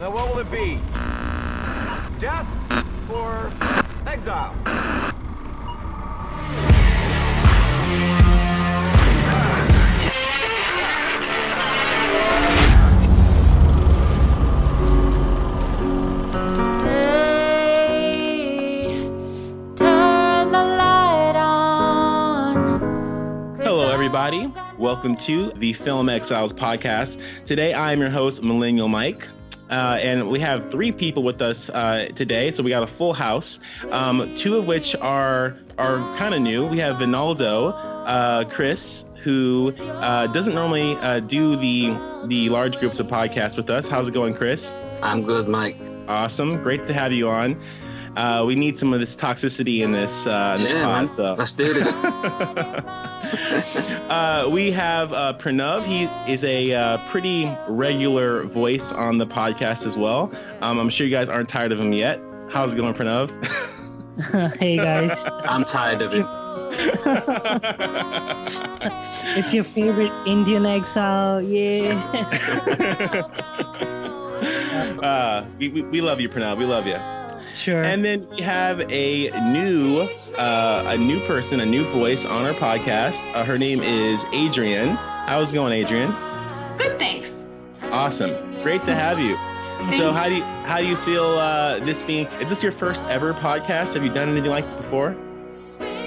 Now what will it be? Death or exile? Hello, everybody. Welcome to the Film Exiles podcast. Today, I am your host, Millennial Mike. And we have three people with us today, so we got a full house. Two of which are kind of new. We have Vinaldo, Chris, who doesn't normally do the large groups of podcasts with us. How's it going, Chris? I'm good, Mike. Awesome, great to have you on. We need some of this toxicity in this pod. So. Let's do this. We have Pranav. He is a pretty regular voice on the podcast as well. I'm sure you guys aren't tired of him yet. How's it going, Pranav? Hey, guys. I'm tired of it. It's your favorite Indian exile. Yeah. We love you, Pranav. We love you. Sure. And then we have a new person, a new voice on our podcast. Her name is Adrienne. How's it going, Adrienne? Good, thanks. Awesome. It's great to have you. So how do you feel this being, is this your first ever podcast? Have you done anything like this before?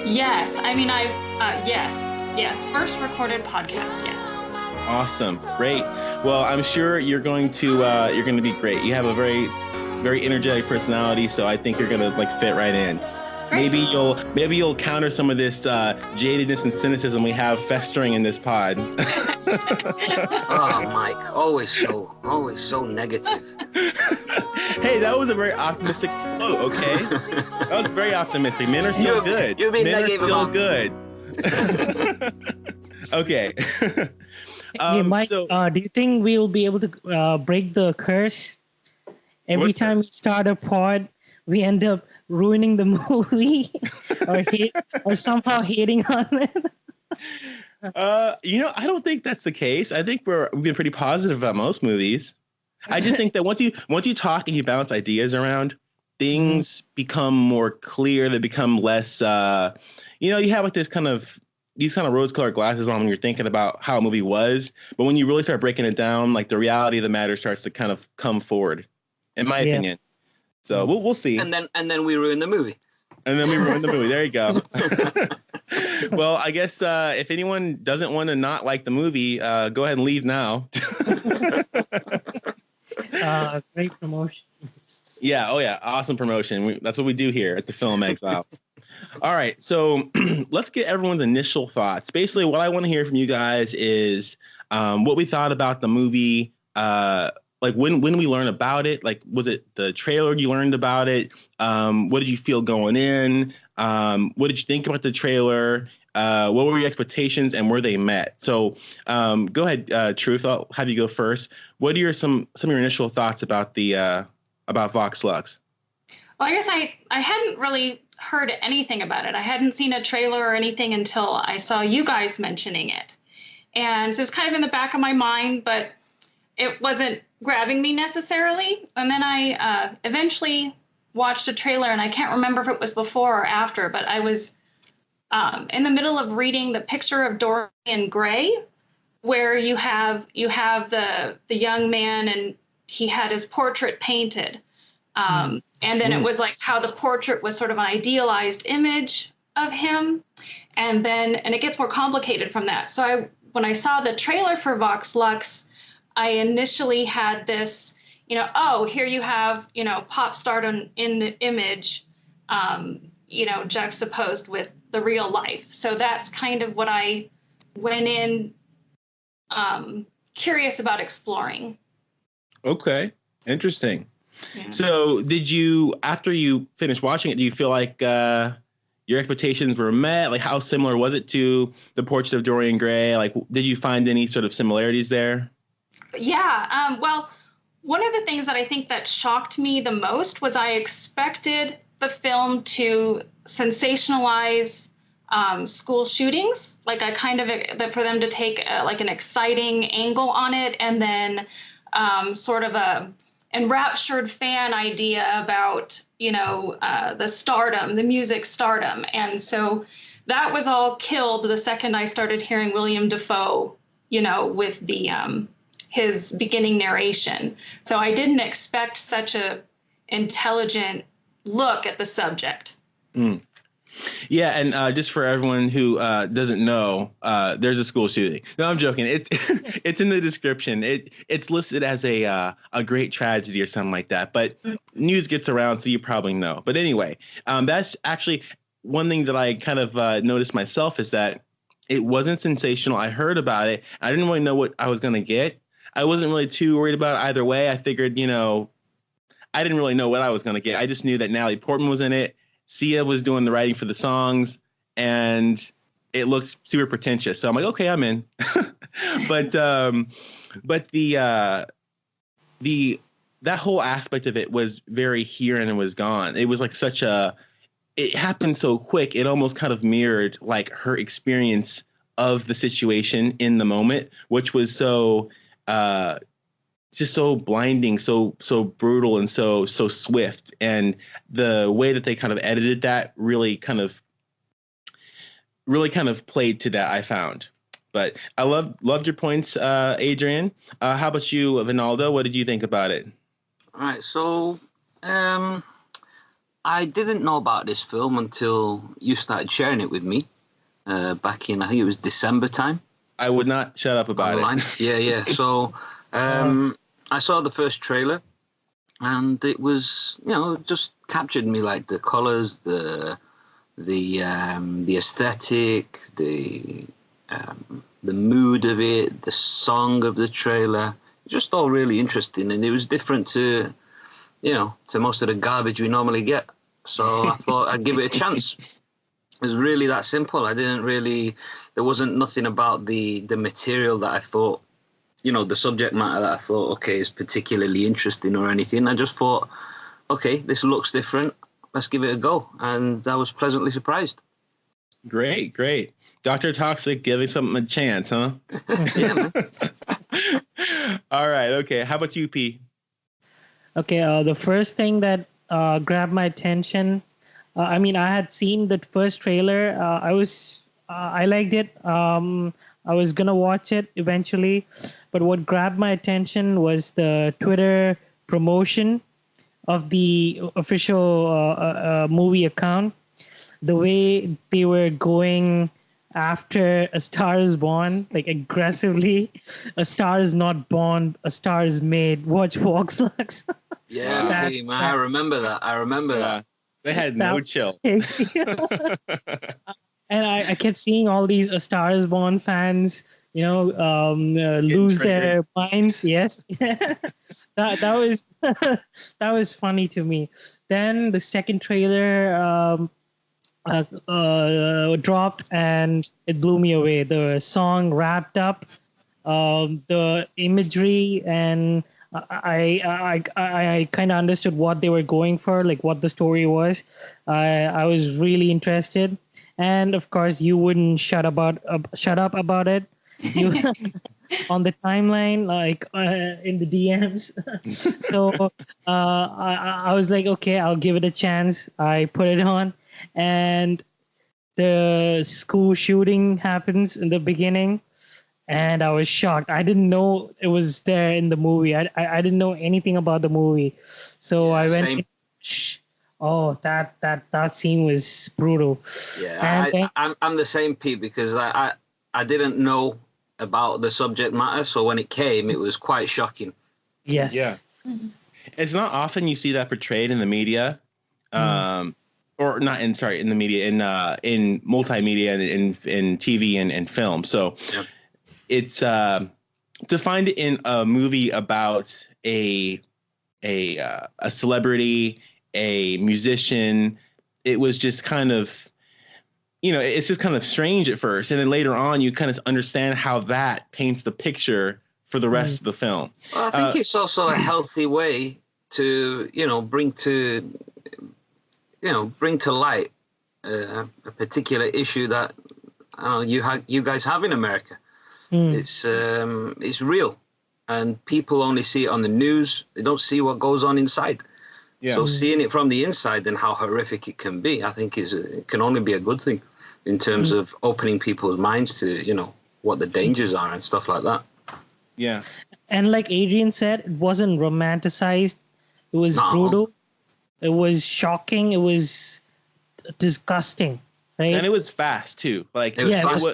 Yes. I mean, yes. First recorded podcast. Yes. Awesome. Great. Well, I'm sure you're going to be great. You have a very energetic personality, so I think you're gonna fit right in. Great. Maybe you'll counter some of this jadedness and cynicism we have festering in this pod. Oh, Mike, always so negative. Hey, that was a very optimistic quote. Okay, that was very optimistic. Men are still good. You're being Men are negative still about good. Okay. Hey, Mike, So, do you think we'll be able to break the curse? Every time we start a pod, we end up ruining the movie or somehow hating on it. I don't think that's the case. I think we've been pretty positive about most movies. I just think that once you talk and you bounce ideas around, things become more clear. They become less. You have these kind of rose-colored glasses on when you're thinking about how a movie was, but when you really start breaking it down, the reality of the matter starts to kind of come forward. In my opinion. So we'll see. And then we ruin the movie. And then we ruin the movie. There you go. Well, I guess if anyone doesn't want to not like the movie, go ahead and leave now. Great promotion. Yeah. Oh, yeah. Awesome promotion. That's what we do here at the Film Exiles. All right. So let's get everyone's initial thoughts. Basically, what I want to hear from you guys is what we thought about the movie. When we learn about it, was it the trailer you learned about it? What did you feel going in? What did you think about the trailer? What were your expectations and were they met? So go ahead, Truth. I'll have you go first. What are some of your initial thoughts about about Vox Lux? Well, I guess I hadn't really heard anything about it. I hadn't seen a trailer or anything until I saw you guys mentioning it. And so it's kind of in the back of my mind, but it wasn't grabbing me necessarily. And then I eventually watched a trailer, and I can't remember if it was before or after, but I was in the middle of reading the picture of Dorian Gray, where you have the young man and he had his portrait painted. And then it was how the portrait was sort of an idealized image of him. And it gets more complicated from that. So when I saw the trailer for Vox Lux, I initially had this, here you have, pop stardom in the image, juxtaposed with the real life. So that's kind of what I went in curious about exploring. Okay. Interesting. Yeah. So after you finished watching it, do you feel like your expectations were met? How similar was it to The Portrait of Dorian Gray? Did you find any sort of similarities there? Yeah. Well, one of the things that I think that shocked me the most was I expected the film to sensationalize school shootings. I kind of, for them to take an exciting angle on it, and then sort of a enraptured fan idea about, the stardom, the music stardom. And so that was all killed the second I started hearing William Dafoe, with the his beginning narration. So I didn't expect such a intelligent look at the subject. Mm. Yeah, and just for everyone who doesn't know, there's a school shooting. No, I'm joking. It's in the description. It's listed as a great tragedy or something like that. But news gets around, so you probably know. But anyway, that's actually one thing that I kind of noticed myself is that it wasn't sensational. I heard about it. I didn't really know what I was going to get. I wasn't really too worried about it either way. I figured, I didn't really know what I was going to get. I just knew that Natalie Portman was in it. Sia was doing the writing for the songs, and it looks super pretentious. So I'm like, okay, I'm in. but that whole aspect of it was very here and it was gone. It was like it happened so quick. It almost kind of mirrored like her experience of the situation in the moment, which was so just so blinding, so brutal, and so swift. And the way that they kind of edited that really kind of played to that, I found. But I loved your points, Adrienne. How about you, Vinaldo? What did you think about it? All right, so I didn't know about this film until you started sharing it with me back in, I think it was December time. I would not shut up about online. it. Yeah. So I saw the first trailer, and it was, just captured me, like the colors, the aesthetic, the mood of it, the song of the trailer, just all really interesting, and it was different to most of the garbage we normally get. So I thought I'd give it a chance. It was really that simple. There wasn't nothing about the material that I thought, the subject matter that I thought, okay, is particularly interesting or anything. I just thought, okay, this looks different. Let's give it a go. And I was pleasantly surprised. Great. Dr. Toxic giving something a chance, huh? Yeah, man. All right. Okay. How about you, P? Okay. The first thing that grabbed my attention, I had seen the first trailer. I liked it. I was going to watch it eventually. But what grabbed my attention was the Twitter promotion of the official movie account. The way they were going after A Star is Born, like aggressively. A star is not born, a star is made. Watch Vox Lux. Yeah, hey, man, I remember that. They had no chill. And I kept seeing all these A Star is Born fans, lose their minds. Yes, that was that was funny to me. Then the second trailer dropped, and it blew me away. The song wrapped up, the imagery, and I kind of understood what they were going for, like what the story was. I was really interested. And of course, you wouldn't shut up about it. You on the timeline, like in the DMs. So I was like, okay, I'll give it a chance. I put it on, and the school shooting happens in the beginning, and I was shocked. I didn't know it was there in the movie. I didn't know anything about the movie, so I went. Same. Oh, that scene was brutal. Yeah, I'm the same, Pete, because I didn't know about the subject matter, so when it came, it was quite shocking. Yes. Yeah. It's not often you see that portrayed in the media, or not in the media, in multimedia and in TV and film. So it's to find it in a movie about a celebrity, a musician, it was just kind of, it's just kind of strange at first. And then later on, you kind of understand how that paints the picture for the rest of the film. Well, I think it's also a healthy way to, bring to light a particular issue that you guys have in America. It's real. and people only see it on the news. They don't see what goes on inside. Yeah. So seeing it from the inside and how horrific it can be, I think it can only be a good thing in terms of opening people's minds to, you know, what the dangers are and stuff like that. Yeah. And like Adrienne said, it wasn't romanticized. It was No. brutal. It was shocking. It was disgusting, right? And it was fast too. Like It was fast.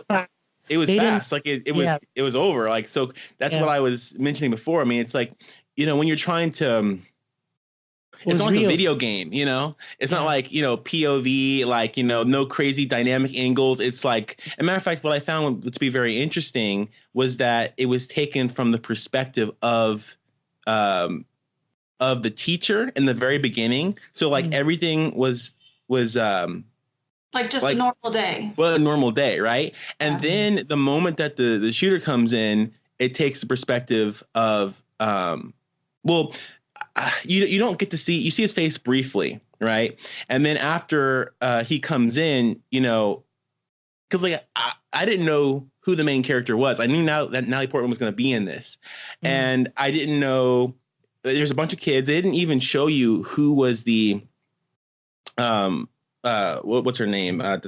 it was They didn't- fast. Like it was over. Like, so that's what I was mentioning before. I mean, it's like, you know, when you're trying to, it's not like real. a video game, you know, it's not like, you know, POV, like, you know, no crazy dynamic angles. It's like, as a matter of fact, what I found to be very interesting was that it was taken from the perspective of the teacher in the very beginning. So like everything was like just a normal day. Well, a normal day, right? And then the moment that the shooter comes in, it takes the perspective of you don't get to see, you see his face briefly, right? And then after he comes in, you know, because like I didn't know who the main character was. I knew now that Natalie Portman was going to be in this, and I didn't know. There's a bunch of kids. They didn't even show you who was the what's her name? They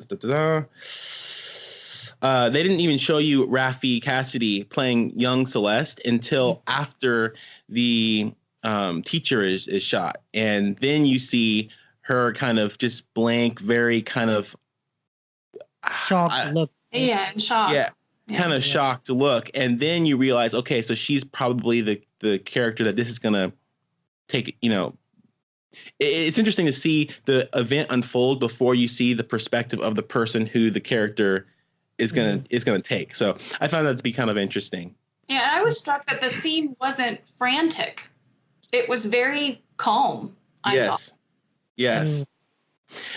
didn't even show you Raffey Cassidy playing young Celeste until after the teacher is shot. And then you see her kind of just blank, very kind of shocked look. Yeah, in shock. Yeah, kind of shocked look. And then you realize, okay, so she's probably the character that this is going to take, you know. It's interesting to see the event unfold before you see the perspective of the person who the character is gonna take. So I found that to be kind of interesting. Yeah, I was struck that the scene wasn't frantic. It was very calm. I thought. Yes.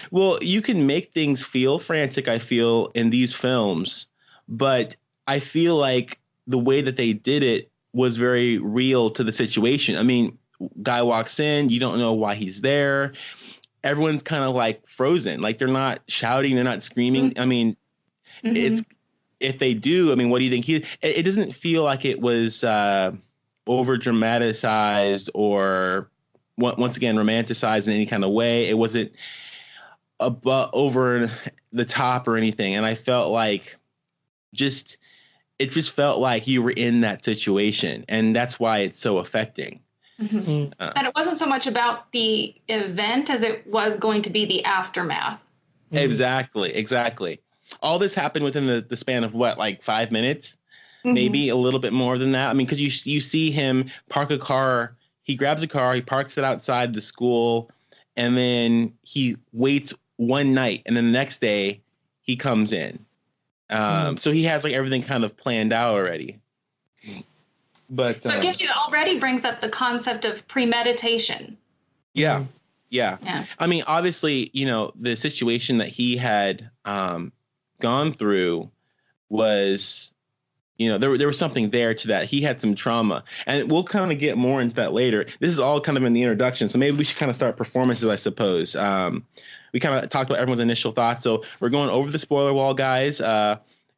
Well, you can make things feel frantic, I feel, in these films, but I feel like the way that they did it was very real to the situation. I mean, guy walks in, you don't know why he's there. Everyone's kind of like frozen. Like they're not shouting, they're not screaming. I mean, it's, if they do, I mean, what do you think? It doesn't feel like it was over dramatized or once again romanticized in any kind of way. It wasn't over the top or anything. And I felt like it just felt like you were in that situation, and that's why it's so affecting. And it wasn't so much about the event as it was going to be the aftermath. Exactly. All this happened within the span of what, like 5 minutes, maybe a little bit more than that. I mean, because you see him park a car, he grabs a car, he parks it outside the school, and then he waits one night, and then the next day he comes in. So he has like everything kind of planned out already. But so it already brings up the concept of premeditation. Yeah. I mean, obviously, you know, the situation that he had gone through was, you know, there was something there to that. He had some trauma, and we'll kind of get more into that later. This is all kind of in the introduction, so maybe we should kind of start performances, I suppose. We kind of talked about everyone's initial thoughts, so we're going over the spoiler wall, guys.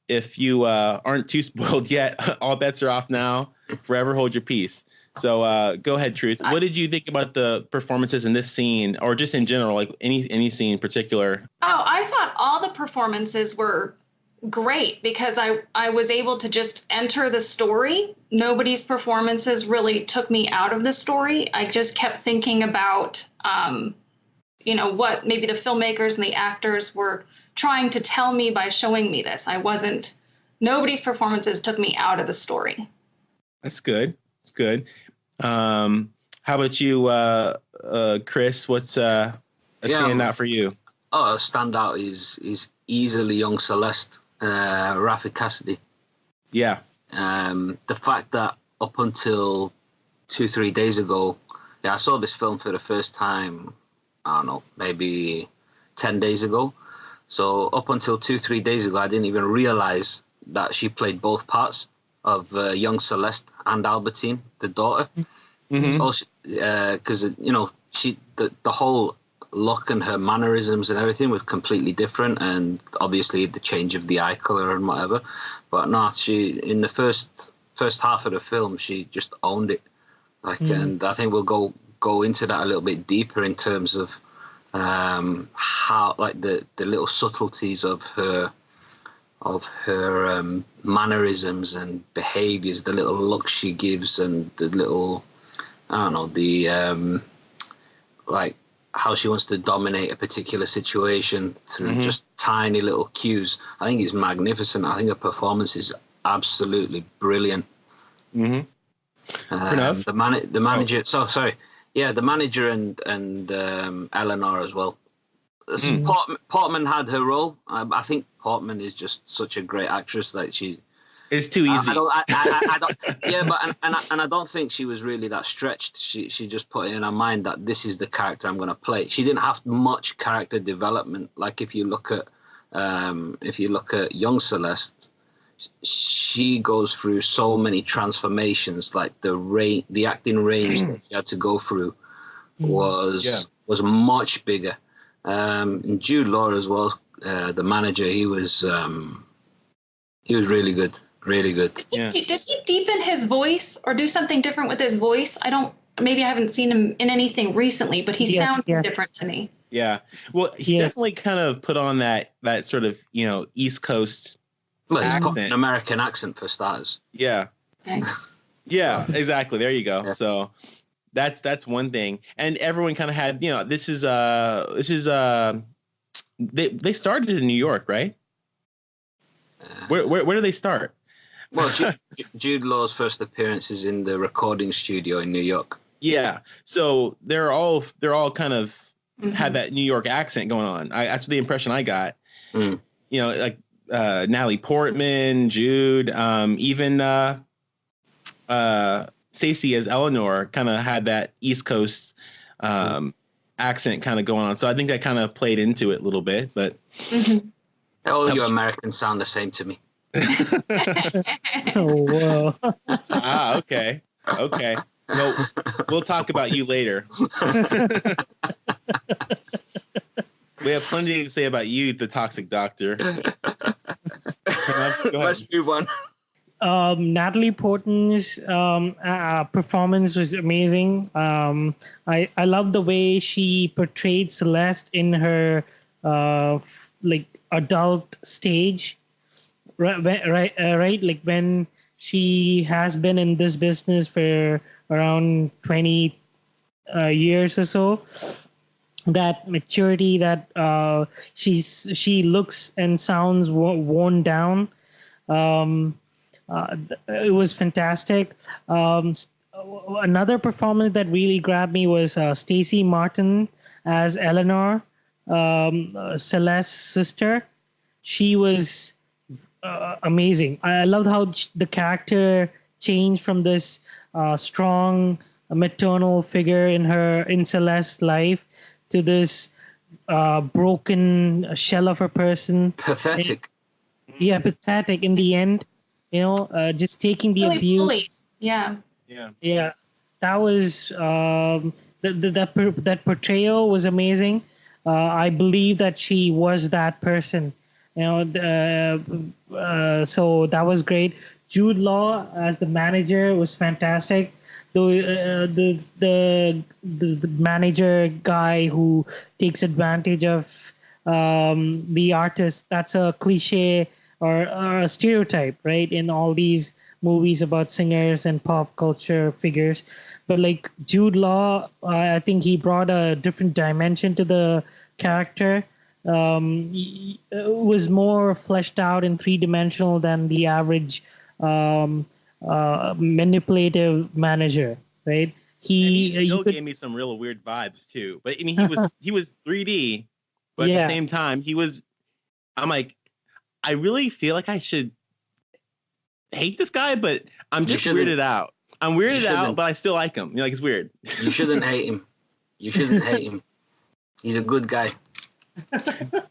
If you aren't too spoiled yet, all bets are off now. Forever hold your peace. So go ahead, Truth. What did you think about the performances in this scene, or just in general, like any scene in particular? Oh, I thought all the performances were great because I was able to just enter the story. Nobody's performances really took me out of the story. I just kept thinking about, you know, what maybe the filmmakers and the actors were trying to tell me by showing me this. Nobody's performances took me out of the story. That's good. It's good. How about you, Chris? What's a standout for you? Oh, a standout is easily young Celeste, Raffey Cassidy. Yeah. The fact that up until 2-3 days ago, I saw this film for the first time, I don't know, maybe 10 days ago. So up until 2-3 days ago, I didn't even realize that she played both parts of young Celeste and Albertine, the daughter. Because you know, the whole look and her mannerisms and everything was completely different, and obviously the change of the eye color and whatever. But no, she in the first first half of the film, she just owned it. Like, and I think we'll go into that a little bit deeper in terms of how, like, the little subtleties of her mannerisms and behaviors, the little looks she gives, and the little, I don't know, the like how she wants to dominate a particular situation through just tiny little cues. I think it's magnificent. I think her performance is absolutely brilliant. Pranav? The manager. So sorry. Yeah, the manager and Eleanor as well. Portman had her role. I think Portman is just such a great actress that she. It's too easy. I don't. Yeah, but I don't think she was really that stretched. She just put it in her mind that this is the character I'm going to play. She didn't have much character development. Like if you look at young Celeste, she goes through so many transformations. Like the acting range that she had to go through was much bigger. And Jude Law as well, the manager, he was really good. Really good. Did he deepen his voice or do something different with his voice? Maybe I haven't seen him in anything recently, but he sounds different to me. Yeah. Well, he definitely kind of put on that sort of, East Coast he's got an American accent for starters. Yeah. Okay. Yeah, exactly. There you go. Yeah. So that's one thing. And everyone kind of had, this is they started in New York, right? Where do they start? Well, Jude Law's first appearance is in the recording studio in New York. Yeah, so they're all kind of had that New York accent going on. That's the impression I got. Like Natalie Portman, Jude, even Stacey as Eleanor kind of had that East Coast accent kind of going on. So I think that kind of played into it a little bit. But all you Americans sound the same to me. Oh, whoa. Okay. Well, we'll talk about you later. We have plenty to say about you, the toxic doctor. Let's move on. Natalie Portman's performance was amazing. I love the way she portrayed Celeste in her adult stage. Right. Like when she has been in this business for around 20 years or so, that maturity, that she looks and sounds worn down. It was fantastic. Another performance that really grabbed me was Stacey Martin as Eleanor, Celeste's sister. She was amazing. I loved how the character changed from this strong maternal figure in Celeste's life to this broken shell of a person. Pathetic. Pathetic in the end. Just taking the really abuse. Bullied. Yeah. That was that portrayal was amazing. I believe that she was that person. So that was great. Jude Law as the manager was fantastic. The manager guy who takes advantage of the artist, that's a cliche or a stereotype, right? In all these movies about singers and pop culture figures. But like Jude Law, I think he brought a different dimension to the character. It was more fleshed out and three-dimensional than the average manipulative manager, right? He still gave me some real weird vibes too. But I mean, he was 3D, but at the same time, I'm like, I really feel like I should hate this guy, but I'm just weirded out. I'm weirded out, but I still like him. Like, it's weird. You shouldn't hate him. He's a good guy.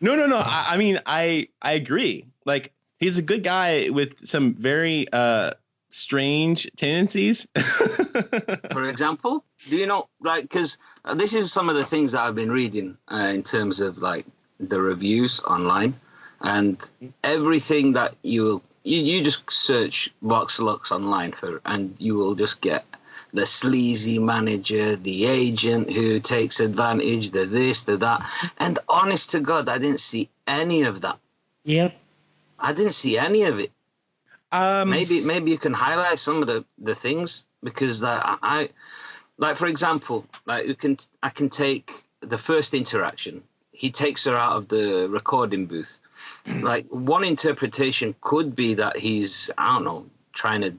No. I mean, I agree. Like, he's a good guy with some very strange tendencies. For example, do you know, like, because this is some of the things that I've been reading in terms of like the reviews online, and everything that you you just search Vox Lux online and you will just get the sleazy manager, the agent who takes advantage, the this, the that. And honest to God, I didn't see any of that. Yep. I didn't see any of it. Maybe you can highlight some of the things, because I like, for example, like I can take the first interaction. He takes her out of the recording booth. Like, one interpretation could be that he's, I don't know, trying to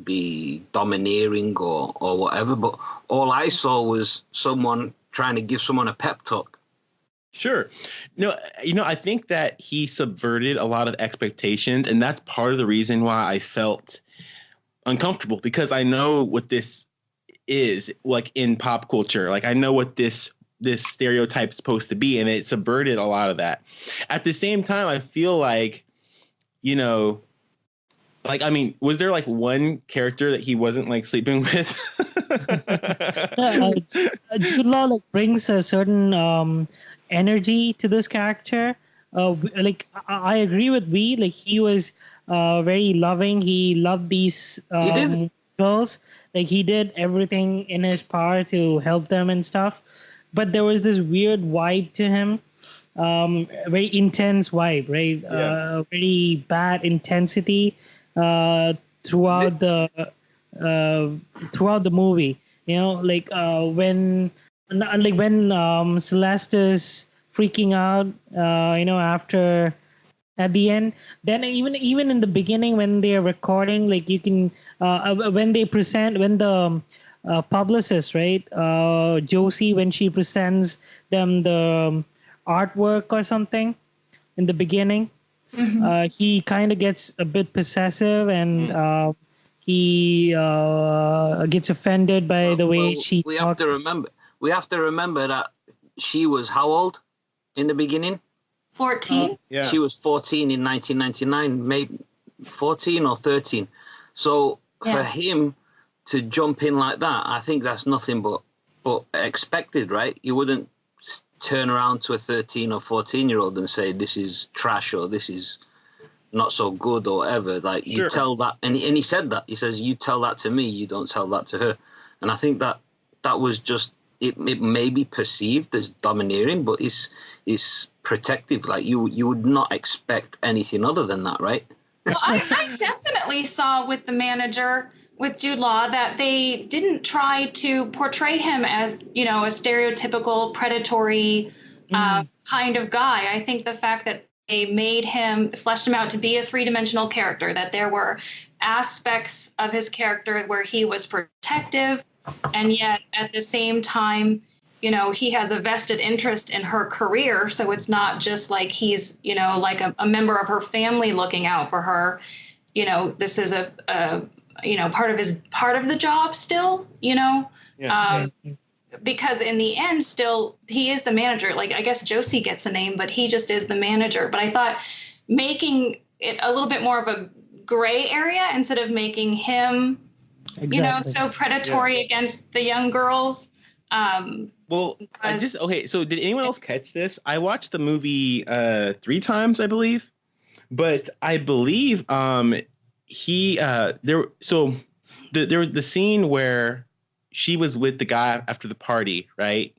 be domineering or whatever, but all I saw was someone trying to give someone a pep talk. Sure. No, I think that he subverted a lot of expectations, and that's part of the reason why I felt uncomfortable, because I know what this is like in pop culture. Like, I know what this stereotype is supposed to be, and it subverted a lot of that. At the same time, I feel like, like, I mean, was there like one character that he wasn't like sleeping with? Jude Law like brings a certain energy to this character. Like, I agree with V. Like, he was very loving. He loved these girls. Like, he did everything in his power to help them and stuff. But there was this weird vibe to him. Very intense vibe, right? Yeah. Very bad intensity throughout the movie. Like when Celeste is freaking out, after at the end. Then even in the beginning when they're recording, like, you can when the publicist, right, Josie, when she presents them the artwork or something in the beginning, he kind of gets a bit possessive, and he gets offended by the way she we talks. have to remember that she was how old in the beginning? 14. Yeah. She was 14 in 1999, maybe 14 or 13. So for him to jump in like that, I think that's nothing but expected, right? You wouldn't turn around to a 13 or 14-year-old and say this is trash or this is not so good or whatever. Like, you Sure. tell that, and he said that. He says, you tell that to me, you don't tell that to her. And I think that was just, it may be perceived as domineering, but it's protective. Like, you would not expect anything other than that, right? Well, I definitely saw with the manager, with Jude Law, that they didn't try to portray him as, a stereotypical predatory kind of guy. I think the fact that they fleshed him out to be a three-dimensional character, that there were aspects of his character where he was protective, and yet at the same time, he has a vested interest in her career. So it's not just like he's, like a member of her family looking out for her. This is a part of the job still, because in the end, still, he is the manager. Like, I guess Josie gets a name, but he just is the manager. But I thought making it a little bit more of a gray area instead of making him, so predatory against the young girls. So did anyone else catch this? I watched the movie 3 times, I believe, but I believe there was the scene where she was with the guy after the party, right?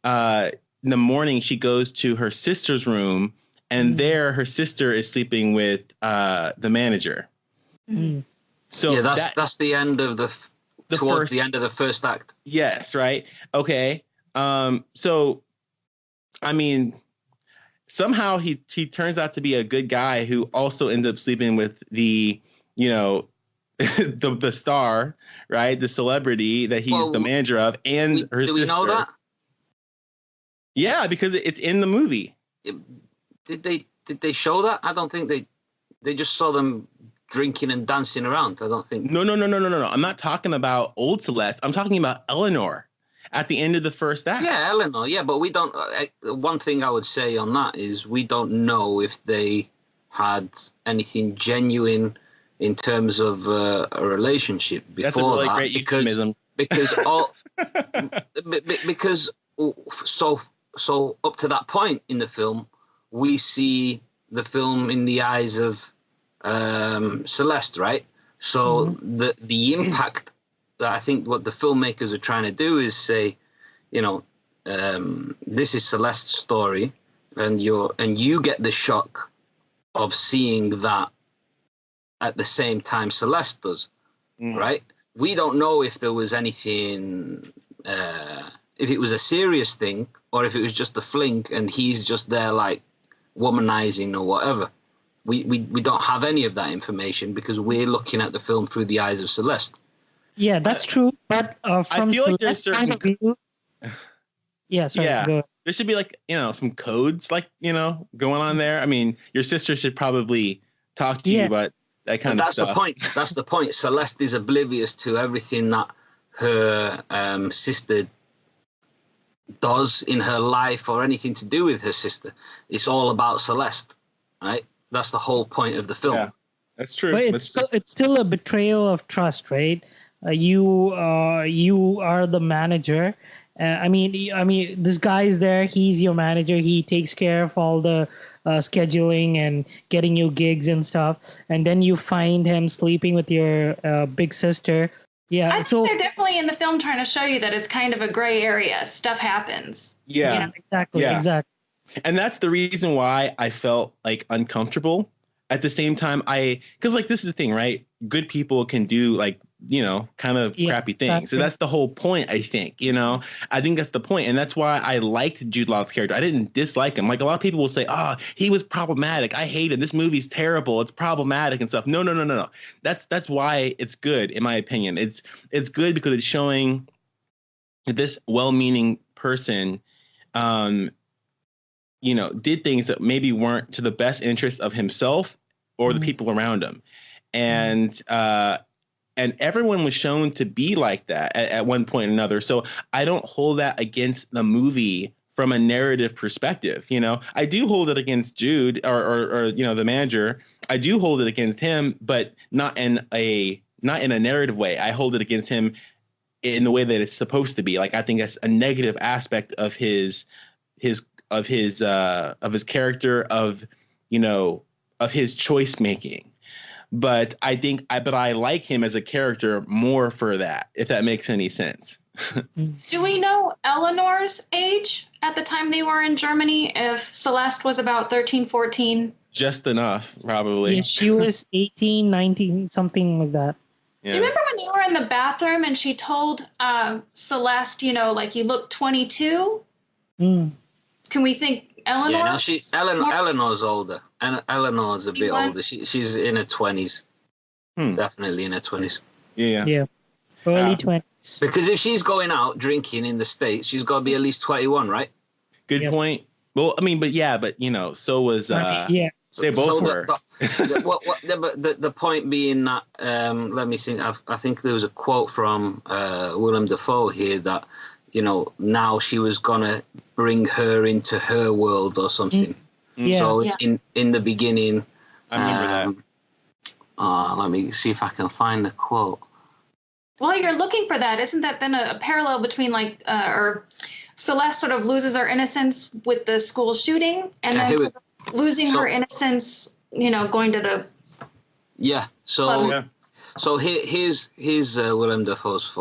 In the morning, she goes to her sister's room, and there her sister is sleeping with the manager. So yeah, that's the end of the end of the first act. Yes, right. Okay. So, I mean, somehow he turns out to be a good guy who also ends up sleeping with the, the star, right? The celebrity that he's the manager of, and her sister. Do we know that? Yeah, because it's in the movie. Did they show that? I don't think they just saw them drinking and dancing around. I don't think. No. I'm not talking about old Celeste. I'm talking about Eleanor at the end of the first act. Yeah, Eleanor. Yeah, but we don't. One thing I would say on that is we don't know if they had anything genuine in terms of a relationship before. That's a really great euphemism. Because so up to that point in the film, we see the film in the eyes of Celeste, right? So the impact that I think what the filmmakers are trying to do is say, you know, this is Celeste's story, and you get the shock of seeing that at the same time Celeste does, right? We don't know if there was anything, if it was a serious thing or if it was just a fling and he's just there like womanizing or whatever. We don't have any of that information because we're looking at the film through the eyes of Celeste. Yeah, that's true. But from I feel like there's Celeste's point of view, go. There should be like, you know, some codes like, you know, going on there. I mean, your sister should probably talk to you about that kind of stuff. That's the point. Celeste is oblivious to everything that her sister does in her life or anything to do with her sister. It's all about Celeste, right? That's the whole point of the film. Yeah, that's true. But it's still a betrayal of trust, right? You are the manager. I mean, this guy's there. He's your manager. He takes care of all the scheduling and getting you gigs and stuff. And then you find him sleeping with your big sister. Yeah, I think they're definitely in the film trying to show you that it's kind of a gray area. Stuff happens. Yeah, exactly. And that's the reason why I felt like uncomfortable. At the same time, because like this is the thing, right? Good people can do like, you know, kind of crappy things. So that's the whole point, I think, you know. I think that's the point. And that's why I liked Jude Law's character. I didn't dislike him. Like a lot of people will say, he was problematic. I hate him. This movie's terrible. It's problematic and stuff. No. That's why it's good, in my opinion. It's good because it's showing this well-meaning person you know, did things that maybe weren't to the best interest of himself or the people around him. And everyone was shown to be like that at one point or another. So I don't hold that against the movie from a narrative perspective. You know, I do hold it against Jude or you know, the manager. I do hold it against him, but not in a narrative way. I hold it against him in the way that it's supposed to be. Like, I think that's a negative aspect of his character, of, you know, of his choice making. But I like him as a character more for that, if that makes any sense. Do we know Eleanor's age at the time they were in Germany? If Celeste was about 13, 14? Just enough, probably. Yeah, she was 18, 19, something like that. Yeah. Do you remember when they were in the bathroom and she told Celeste, you know, like, you look 22? Can we think Eleanor? Yeah, no, Eleanor's older. And Eleanor's a bit older. She's in her 20s. Definitely in her 20s. Yeah. Early 20s. Because if she's going out drinking in the States, she's got to be at least 21, right? Good point. Well, I mean, but you know, so was they both were. The point being that let me think. I think there was a quote from Willem Dafoe here that, you know, now she was gonna bring her into her world or something. So in the beginning, I remember that. Let me see if I can find the quote. While you're looking for that, isn't that then a parallel between like or Celeste sort of loses her innocence with the school shooting, and then sort of losing her innocence, you know, going to the So here's Willem Dafoe's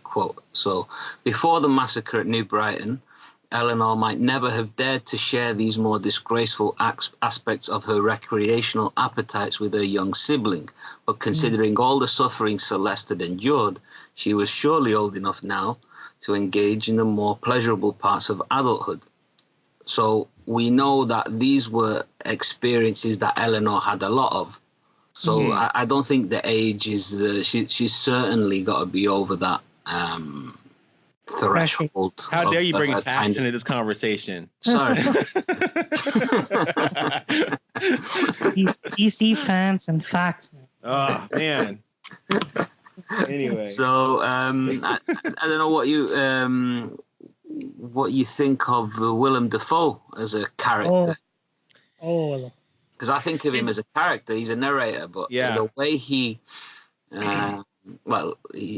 quote. So, before the massacre at New Brighton, Eleanor might never have dared to share these more disgraceful aspects of her recreational appetites with her young sibling. But considering all the suffering Celeste had endured, she was surely old enough now to engage in the more pleasurable parts of adulthood. So we know that these were experiences that Eleanor had a lot of. So I don't think the age is she's certainly got to be over that threshold. How dare you bring facts into this conversation? Sorry. DC fans and facts. Oh man. Anyway. So I don't know what you think of Willem Dafoe as a character. Because I think of him as a character. He's a narrator, but the way he,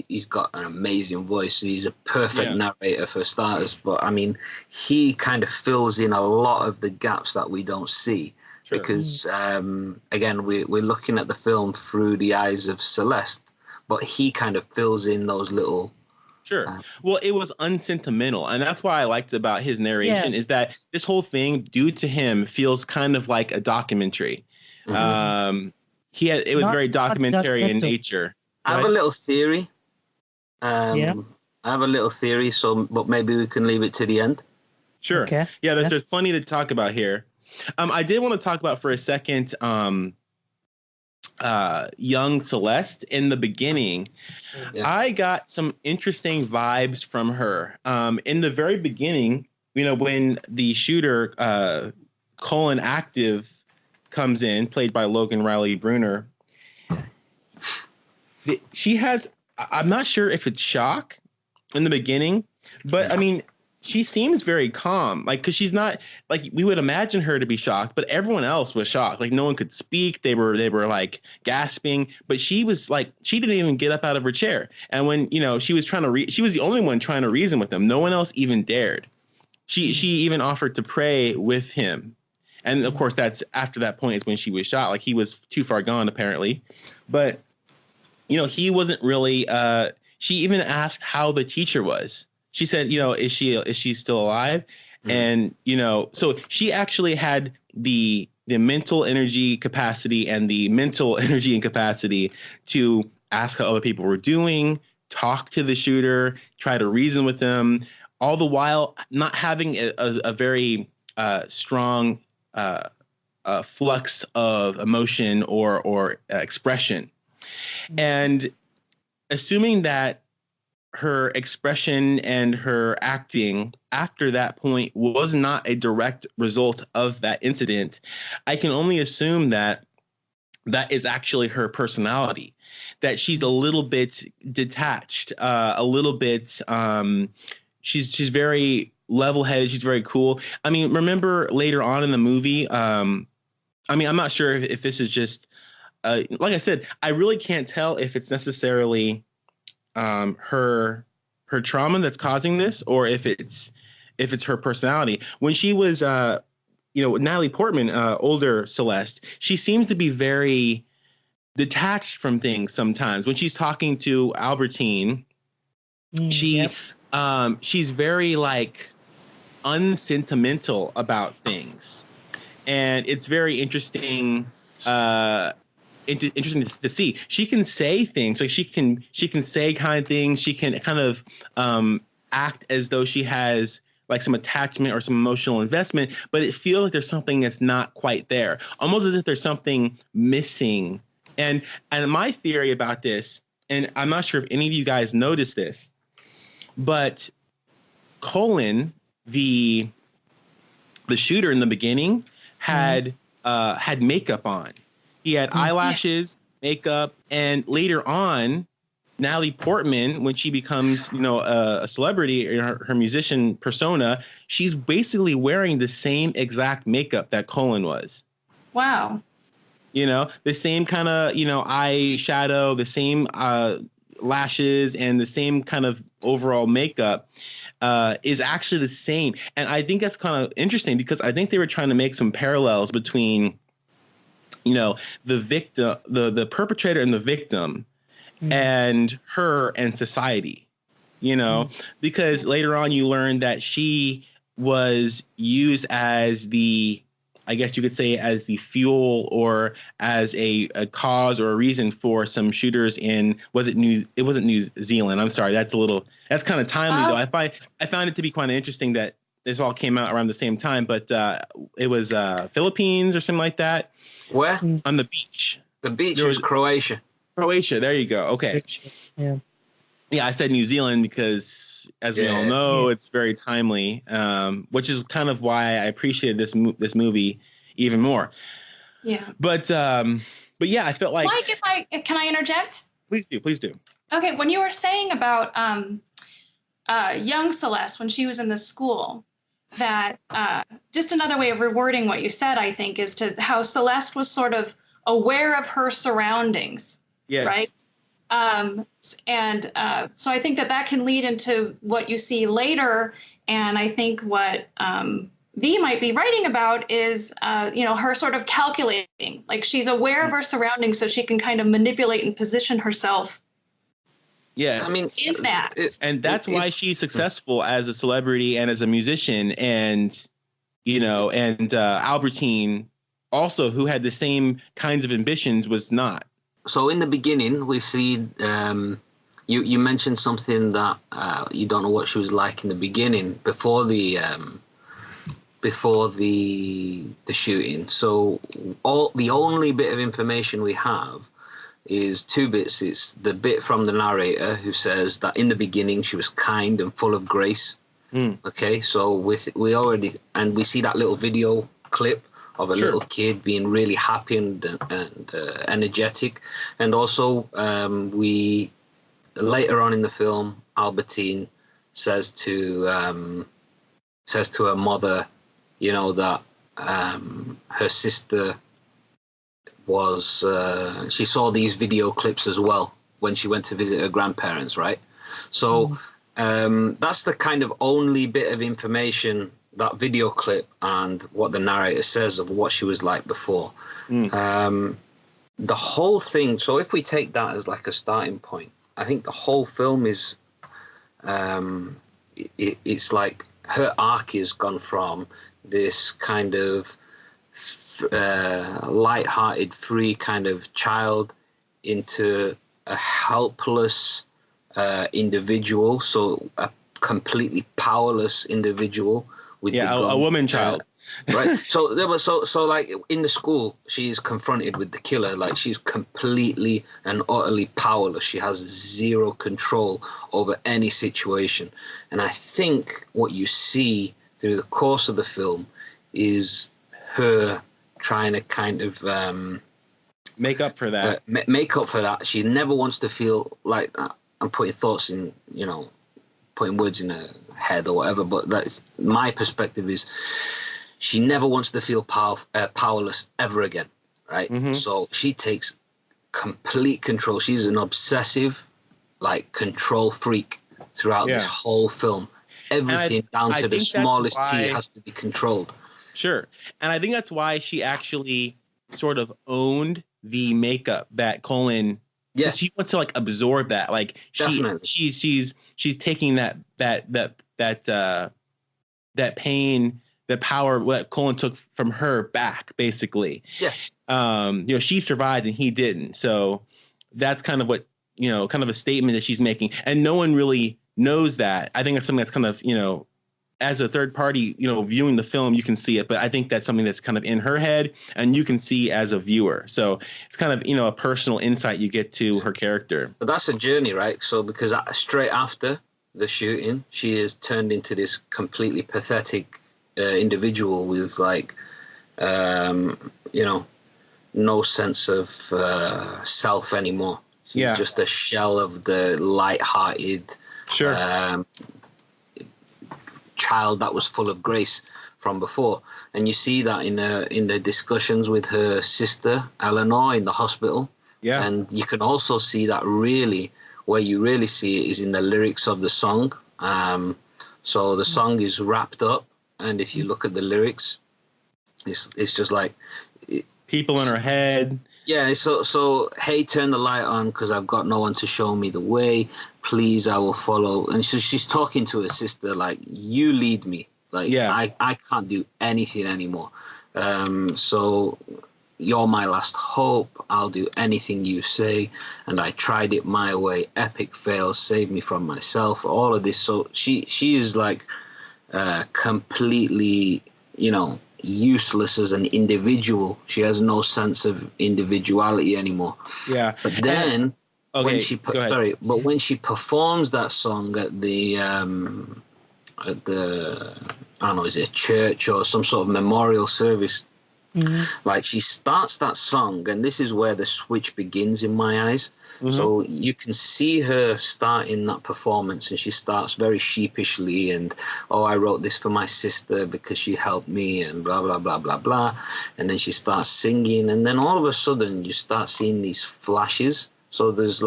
he's got an amazing voice. He's a perfect narrator for starters. But I mean, he kind of fills in a lot of the gaps that we don't see. Sure. because again, we're looking at the film through the eyes of Celeste, but he kind of fills in those little. Sure. Well, it was unsentimental, and that's why I liked about his narration is that this whole thing, due to him, feels kind of like a documentary. Mm-hmm. It was very documentary in nature. I have a little theory. I have a little theory, but maybe we can leave it to the end. Sure. Okay. Yeah, there's plenty to talk about here. I did want to talk about for a second young Celeste in the beginning. I got some interesting vibes from her. In the very beginning, when the shooter Colin Active comes in, played by Logan Riley Bruner, she has, I'm not sure if it's shock in the beginning, but I mean, she seems very calm, like, because she's not, like, we would imagine her to be shocked, but everyone else was shocked. Like, no one could speak. They were like gasping, but she was like, she didn't even get up out of her chair. And when, she was trying to she was the only one trying to reason with them. No one else even dared. She even offered to pray with him. And of course, that's after that point is when she was shot. Like, he was too far gone, apparently. But, he wasn't really, she even asked how the teacher was. She said, is she still alive? And, so she actually had the mental energy capacity and the mental energy and capacity to ask how other people were doing, talk to the shooter, try to reason with them, all the while not having a very strong flux of emotion or expression. And assuming that her expression and her acting after that point was not a direct result of that incident, I can only assume that is actually her personality, that she's a little bit detached, a little bit, she's very level-headed, she's very cool. I mean, remember later on in the movie, I'm not sure if this is just, like I said, I really can't tell if it's necessarily her trauma that's causing this, or if it's her personality. When she was Natalie Portman, older Celeste, she seems to be very detached from things sometimes. When she's talking to Albertine, she's very like unsentimental about things, and it's very interesting interesting to see. She can say things, like she can say kind of things. She can kind of act as though she has like some attachment or some emotional investment, but it feels like there's something that's not quite there, almost as if there's something missing. And my theory about this, and I'm not sure if any of you guys noticed this, but Colin, the shooter in the beginning, had makeup on. He had eyelashes, makeup, and later on, Natalie Portman, when she becomes, a celebrity in her musician persona, she's basically wearing the same exact makeup that Colin was. Wow. The same kind of, eyeshadow, the same lashes, and the same kind of overall makeup is actually the same. And I think that's kind of interesting, because I think they were trying to make some parallels between the victim, the perpetrator and the victim, and her and society, because later on you learn that she was used as I guess you could say, as the fuel or as a cause or a reason for some shooters in, it wasn't New Zealand. I'm sorry. That's kind of timely though. I found it to be quite interesting that this all came out around the same time, but it was Philippines or something like that. Where? On the beach. The beach was Croatia. Croatia. There you go. Okay. Yeah. Yeah, I said New Zealand because, as we all know, it's very timely, which is kind of why I appreciated this movie even more. Yeah. But yeah, I felt like. Mike, can I interject? Please do. Okay, when you were saying about young Celeste when she was in the school, that just another way of rewording what you said, I think, is to how Celeste was sort of aware of her surroundings. Yes. Right. So I think that can lead into what you see later. And I think what V might be writing about is, her sort of calculating, like she's aware of her surroundings so she can kind of manipulate and position herself. Yes. I mean, in that. And that's why she's successful as a celebrity and as a musician. And, Albertine also, who had the same kinds of ambitions, was not. So in the beginning, we see, you mentioned something that you don't know what she was like in the beginning before the shooting. So the only bit of information we have is two bits. It's the bit from the narrator who says that in the beginning she was kind and full of grace. Okay, so we see that little video clip of a little kid being really happy and energetic, and also we later on in the film, Albertine says to her mother, that her sister was she saw these video clips as well when she went to visit her grandparents, right? So that's the kind of only bit of information, that video clip and what the narrator says of what she was like before. The whole thing, so if we take that as like a starting point, I think the whole film is it's like her arc has gone from this kind of light-hearted, free kind of child into a helpless individual, so a completely powerless individual with a woman child. Right. So like in the school, she's confronted with the killer. Like she's completely and utterly powerless. She has zero control over any situation. And I think what you see through the course of the film is her trying to kind of make up for that. Make up for that. She never wants to feel like I'm putting thoughts in, putting words in her head or whatever. But that's my perspective is, she never wants to feel powerless ever again, right? So she takes complete control. She's an obsessive, control freak throughout this whole film. Everything down to the smallest T has to be controlled. Sure. And I think that's why she actually sort of owned the makeup that Colin. Yeah. She wants to absorb that. She's taking that pain, the power what Colin took from her back, basically. Yeah. She survived and he didn't. So that's kind of what, kind of a statement that she's making. And no one really knows that. I think it's something that's kind of, as a third party, viewing the film, you can see it. But I think that's something that's kind of in her head and you can see as a viewer. So it's kind of, a personal insight you get to her character. But that's a journey, right? So because straight after the shooting, she is turned into this completely pathetic individual with no sense of self anymore. She's just a shell of the light-hearted child that was full of grace from before. And you see that in the discussions with her sister Eleanor in the hospital. Yeah. And you can also see that really where you really see it is in the lyrics of the song. So the song is wrapped up, and if you look at the lyrics, it's just like people in her head. Yeah, so hey, turn the light on because I've got no one to show me the way. Please, I will follow. And so she's talking to her sister like, you lead me. I can't do anything anymore. So you're my last hope. I'll do anything you say. And I tried it my way. Epic fail. Save me from myself. All of this. So she is completely, useless as an individual. She has no sense of individuality anymore. Yeah. But then when she performs that song at the I don't know, is it a church or some sort of memorial service? Mm-hmm. She starts that song, and this is where the switch begins in my eyes. Mm-hmm. So you can see her starting that performance, and she starts very sheepishly and, I wrote this for my sister because she helped me and blah, blah, blah, blah, blah. And then she starts singing, and then all of a sudden you start seeing these flashes. So there's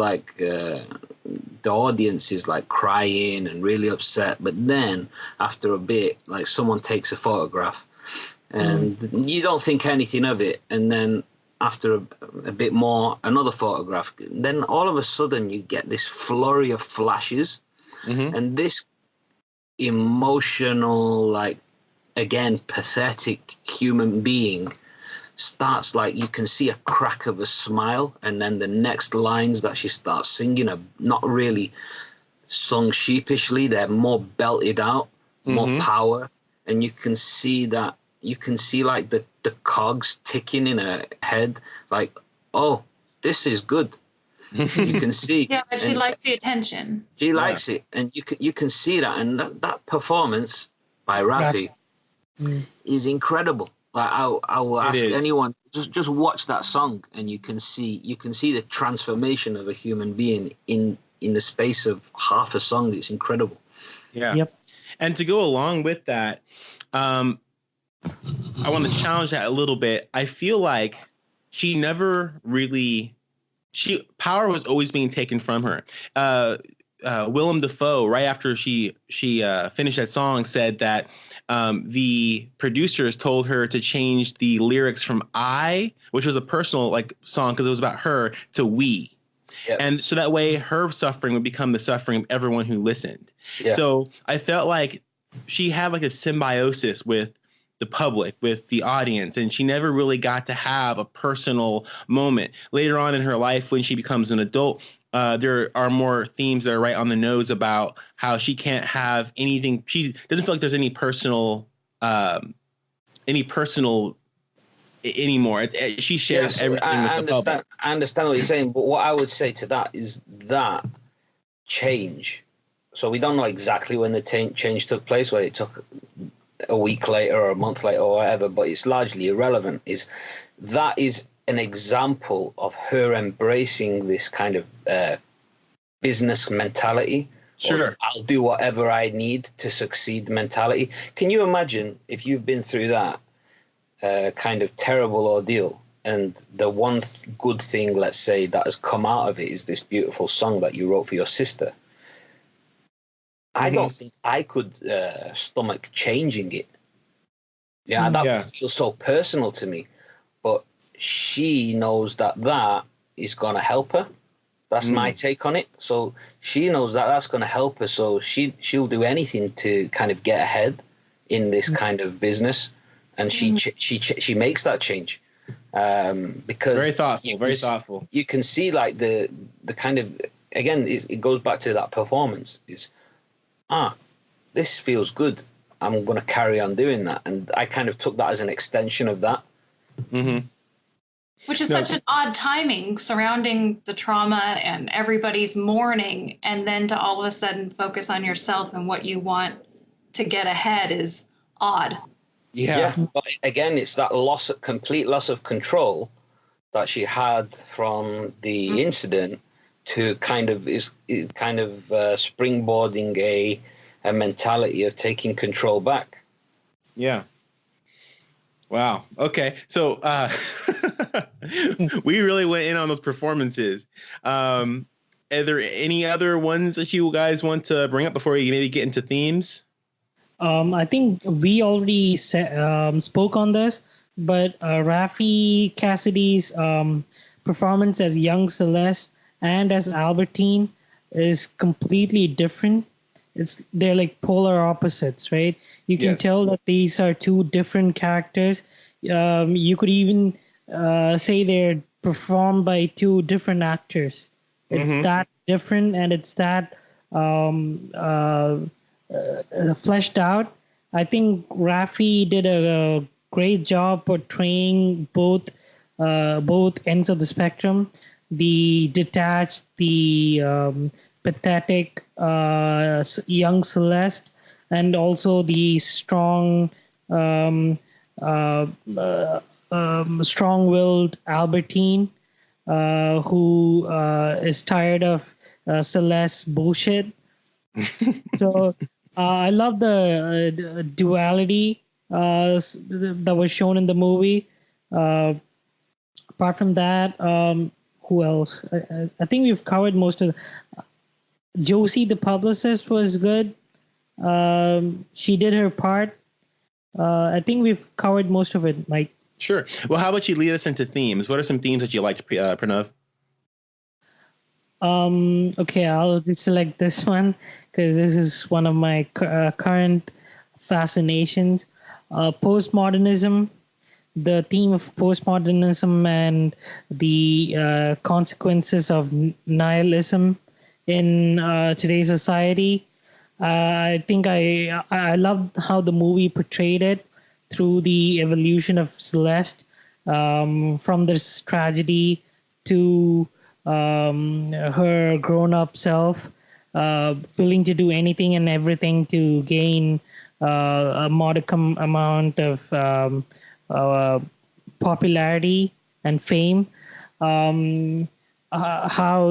the audience is like crying and really upset, but then after a bit, like someone takes a photograph and you don't think anything of it, and then after a bit more, another photograph, then all of a sudden you get this flurry of flashes, and this emotional, like, again, pathetic human being starts, like, you can see a crack of a smile, and then the next lines that she starts singing are not really sung sheepishly, they're more belted out, more power, and you can see like the cogs ticking in her head, like, oh, this is good. You can see. Yeah, but she likes the attention. She likes it, and you can see that, and that performance by Raffey is incredible. Like, I will ask anyone, just watch that song, and you can see the transformation of a human being in the space of half a song. It's incredible. Yeah. Yep. And to go along with that, I want to challenge that a little bit. I feel like she never really. Power was always being taken from her. Willem Dafoe, right after she finished that song, said that the producers told her to change the lyrics from "I," which was a personal like song because it was about her, to "we." Yep. And so that way her suffering would become the suffering of everyone who listened. Yeah. So I felt like she had like a symbiosis with the public, with the audience, and she never really got to have a personal moment. Later on in her life, when she becomes an adult, there are more themes that are right on the nose about how she can't have anything. She doesn't feel like there's any personal anymore. She shares everything with the public. I understand what you're saying, but what I would say to that is that change. So we don't know exactly when the change took place, whether it took a week later or a month later or whatever, but it's largely irrelevant. That is an example of her embracing this kind of business mentality. Sure. I'll do whatever I need to succeed mentality. Can you imagine if you've been through that kind of terrible ordeal, and the one good thing, let's say, that has come out of it is this beautiful song that you wrote for your sister? I don't think I could stomach changing it. Yeah, that feels so personal to me. But she knows that is going to help her. That's my take on it. So she knows that that's going to help her. So she'll do anything to kind of get ahead in this kind of business, and she makes that change because very thoughtful. You can see like the kind of, again, it goes back to that performance. This feels good. I'm going to carry on doing that. And I kind of took that as an extension of that. Which is such an odd timing surrounding the trauma and everybody's mourning. And then to all of a sudden focus on yourself and what you want to get ahead is odd. Yeah. But again, it's that complete loss of control that she had from the incident to kind of springboarding a mentality of taking control back. Yeah. Wow. Okay. So we really went in on those performances. Are there any other ones that you guys want to bring up before we maybe get into themes? I think we already spoke on this, but Raffey Cassidy's performance as young Celeste and as Albertine is completely different. They're like polar opposites, right? You can tell that these are two different characters. You could even say they're performed by two different actors. It's that different, and it's that fleshed out. I think Raffey did a great job portraying both ends of the spectrum. The detached, the pathetic young Celeste, and also the strong, strong-willed Albertine, who is tired of Celeste's bullshit. So I love the duality that was shown in the movie. Apart from that, who else? I think we've covered most of Josie, the publicist, was good. She did her part. I think we've covered most of it, Mike. Sure. Well, how about you lead us into themes? What are some themes that you liked, Pranav? Okay, I'll select this one because this is one of my current fascinations. Postmodernism, the theme of postmodernism and the consequences of nihilism in today's society. I think I loved how the movie portrayed it through the evolution of Celeste, from this tragedy to her grown-up self, willing to do anything and everything to gain a modicum amount of popularity and fame. How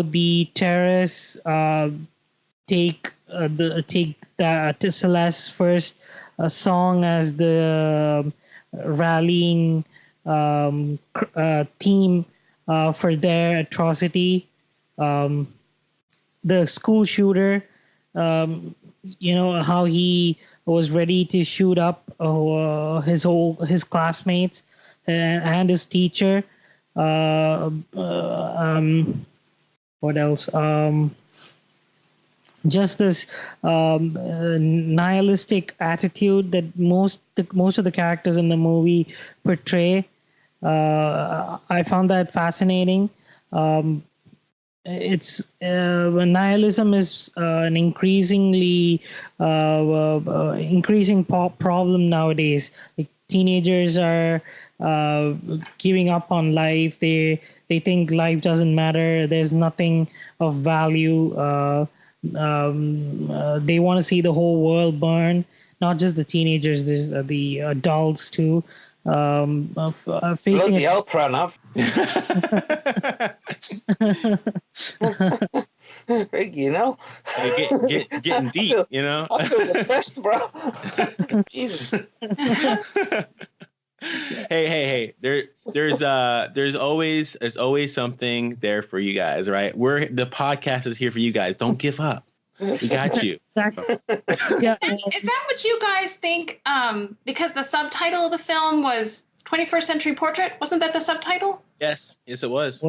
the terrorists take that to Celeste's first song as the rallying theme for their atrocity. The school shooter, how he was ready to shoot up his classmates and his teacher. What else? Just this nihilistic attitude that most of the characters in the movie portray. I found that fascinating. It's nihilism is an increasing problem nowadays. Like teenagers are giving up on life. They think life doesn't matter. There's nothing of value. They want to see the whole world burn. Not just the teenagers, there's the adults too. Facing Bloody hell, Pranav. You know, Getting deep, you know. I feel depressed, bro. Jesus. Hey. There's always something there for you guys, right? The podcast is here for you guys. Don't give up. We got you. Exactly. Yeah. Is that what you guys think? Because the subtitle of the film was 21st Century Portrait. Wasn't that the subtitle? Yes, it was.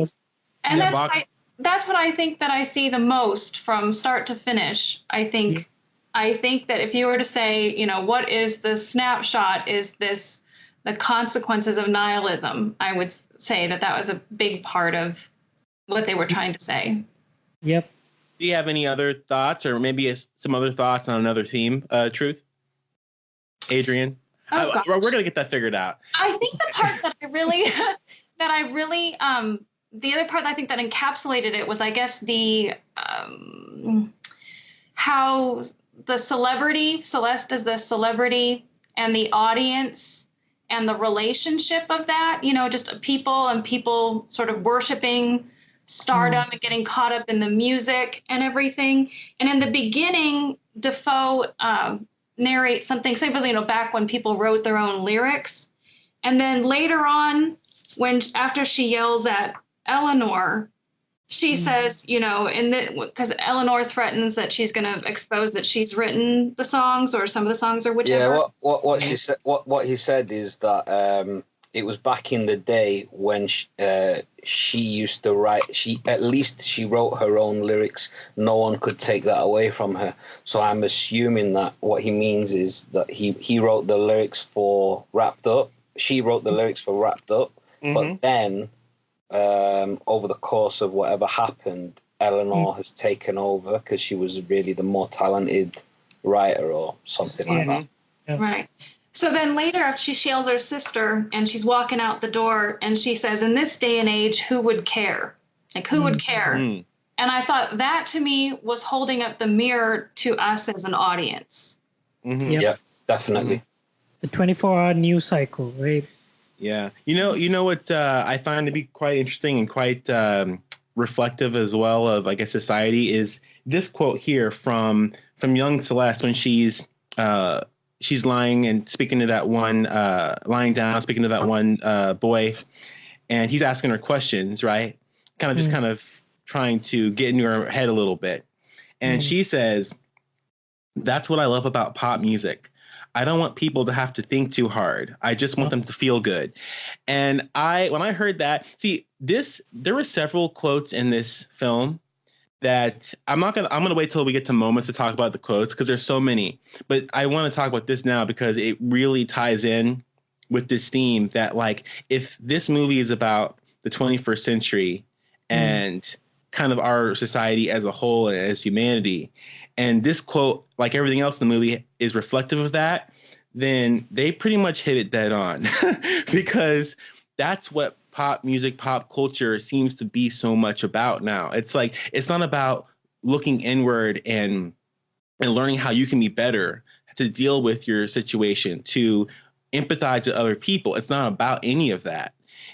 And that's what I think that I see the most from start to finish. I think that if you were to say, what is the snapshot? Is this the consequences of nihilism? I would say that was a big part of what they were trying to say. Yep. Do you have any other thoughts, or maybe some other thoughts on another theme? Truth, Adrienne. Oh, we're gonna get that figured out. I think the part that I really, the other part that I think that encapsulated it was, I guess, the how the celebrity, Celeste is the celebrity, and the audience, and the relationship of that. Just people sort of worshiping stardom and getting caught up in the music and everything. And in the beginning, Defoe narrates something, say, back when people wrote their own lyrics. And then later on, after she yells at Eleanor, she says, because Eleanor threatens that she's going to expose that she's written the songs or some of the songs or whichever. Yeah, what she said, what he said is that it was back in the day when she used to write. She wrote her own lyrics. No one could take that away from her. So I'm assuming that what he means is that he wrote the lyrics for Wrapped Up. She wrote the lyrics for Wrapped Up. Mm-hmm. But then over the course of whatever happened, Eleanor has taken over because she was really the more talented writer or something like that. Yeah. Right. So then later, after she yells her sister and she's walking out the door and she says, in this day and age, who would care? Like, who would care? And I thought that to me was holding up the mirror to us as an audience. Mm-hmm. Yep, definitely. The 24-hour news cycle, right? Yeah. You know what I find to be quite interesting and quite reflective as well of, I guess, society is this quote here from young Celeste when she's lying and speaking to that one, lying down, speaking to that one boy, and he's asking her questions, right? Kind of trying to get into her head a little bit. And she says, "That's what I love about pop music. I don't want people to have to think too hard. I just want them to feel good." And when I heard that, there were several quotes in this film that I'm gonna wait till we get to moments to talk about the quotes, because there's so many. But I want to talk about this now because it really ties in with this theme that, like, if this movie is about the 21st century and kind of our society as a whole and as humanity, and this quote, like everything else in the movie, is reflective of that, then they pretty much hit it dead on because that's what pop music, pop culture seems to be so much about now. It's like, it's not about looking inward and learning how you can be better to deal with your situation, to empathize with other people. It's not about any of that.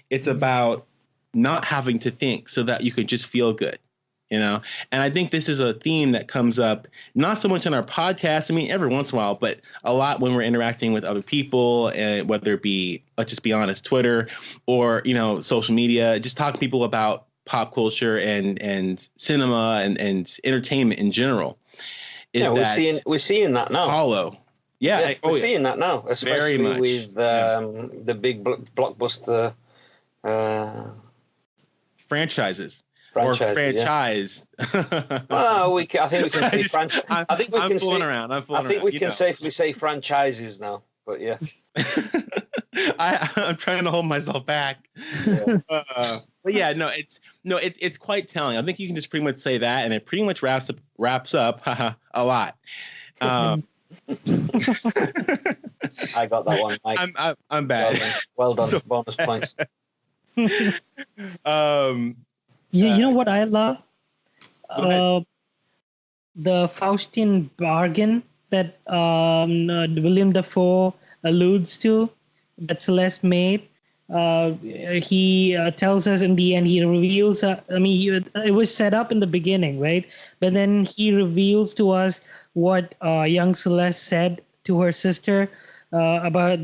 It's about not having to think so that you can just feel good, you know? And I think this is a theme that comes up not so much on our podcast. I mean, every once in a while, but a lot when we're interacting with other people, and whether it be, let's just be honest, Twitter or, you know, social media, just talk to people about pop culture and cinema and entertainment in general. We're seeing that now. Hollow. Yeah, we're seeing that now, especially with the big blockbuster franchises. Franchise, or franchise. Yeah. Well, I think we can say franchise. I think we can say. I think we can safely say franchises now. But yeah, I'm trying to hold myself back. Yeah. But yeah, it's quite telling. I think you can just pretty much say that, and it pretty much wraps up a lot. I got that one, Mike. I'm bad. Well done. Bonus points. You know what I love? The Faustian bargain that William Dafoe alludes to, that Celeste made. He tells us in the end, he reveals, it was set up in the beginning, right? But then he reveals to us what young Celeste said to her sister about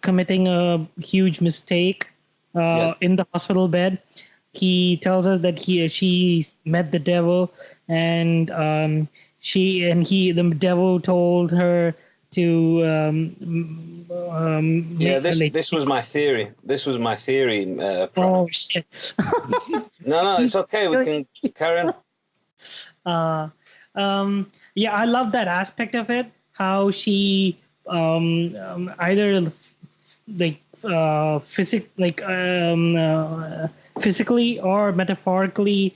committing a huge mistake in the hospital bed. He tells us that she met the devil, and the devil told her to this was my theory. This was my theory. Oh shit! No, it's okay. We can carry on. Yeah, I love that aspect of it. How she either physically or metaphorically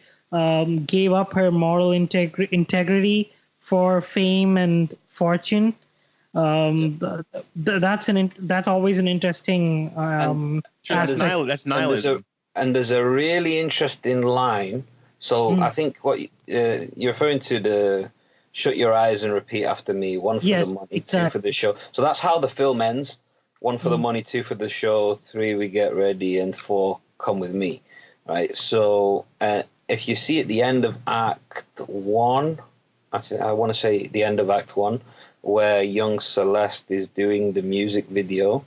gave up her moral integrity for fame and fortune. That's always an interesting aspect. That's nihilism. And there's a really interesting line. So I think what you're referring to, the "shut your eyes and repeat after me," 1 for the money, exactly. 2 for the show. So that's how the film ends. 1 for the money, 2 for the show, 3 we get ready, and 4 come with me, right? So if you see at the end of Act 1, I want to say the end of Act 1, where young Celeste is doing the music video,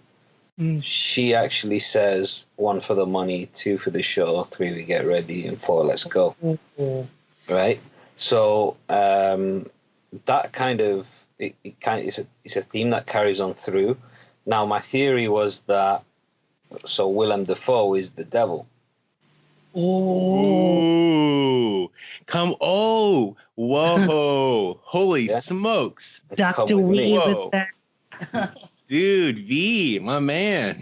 she actually says 1 for the money, 2 for the show, 3 we get ready, and 4 let's go, right? So that kind of it's a theme that carries on through. Now, my theory was that Willem Dafoe is the devil. Ooh, whoa, holy smokes. Dr. Wee with that. Dude, V, my man.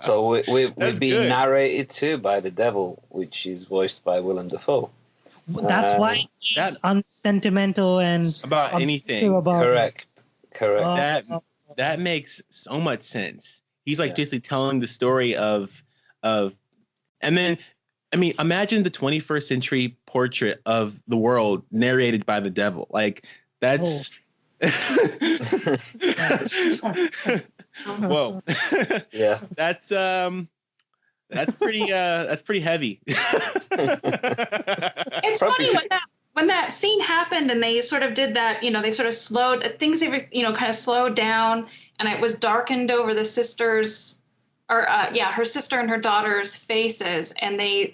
So we've been narrated to by the devil, which is voiced by Willem Dafoe. That's why he's unsentimental and about anything. Correct. That makes so much sense. He's like basically telling the story of, and then, I mean, imagine the 21st century portrait of the world narrated by the devil. Like that's, whoa, yeah, that's pretty heavy. It's funny when that scene happened and they sort of did that, they sort of slowed things, kind of slowed down, and it was darkened over the sisters' or her sister and her daughter's faces, and they,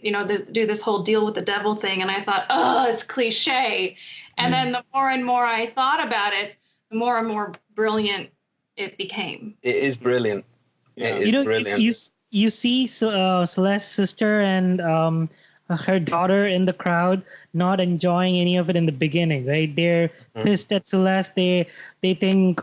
do this whole deal with the devil thing. And I thought, oh, it's cliche. And then the more and more I thought about it, the more and more brilliant it became. It is brilliant. Yeah. It is brilliant. You see Celeste's sister and her daughter in the crowd not enjoying any of it in the beginning, right? They're pissed at Celeste. They think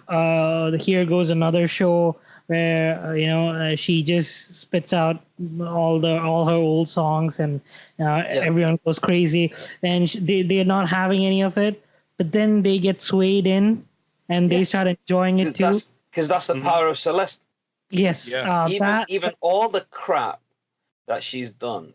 here goes another show where she just spits out all her old songs and everyone goes crazy, and they're not having any of it. But then they get swayed in and they start enjoying it too. Because that's the power of Celeste. Yes. Yeah. Even all the crap that she's done.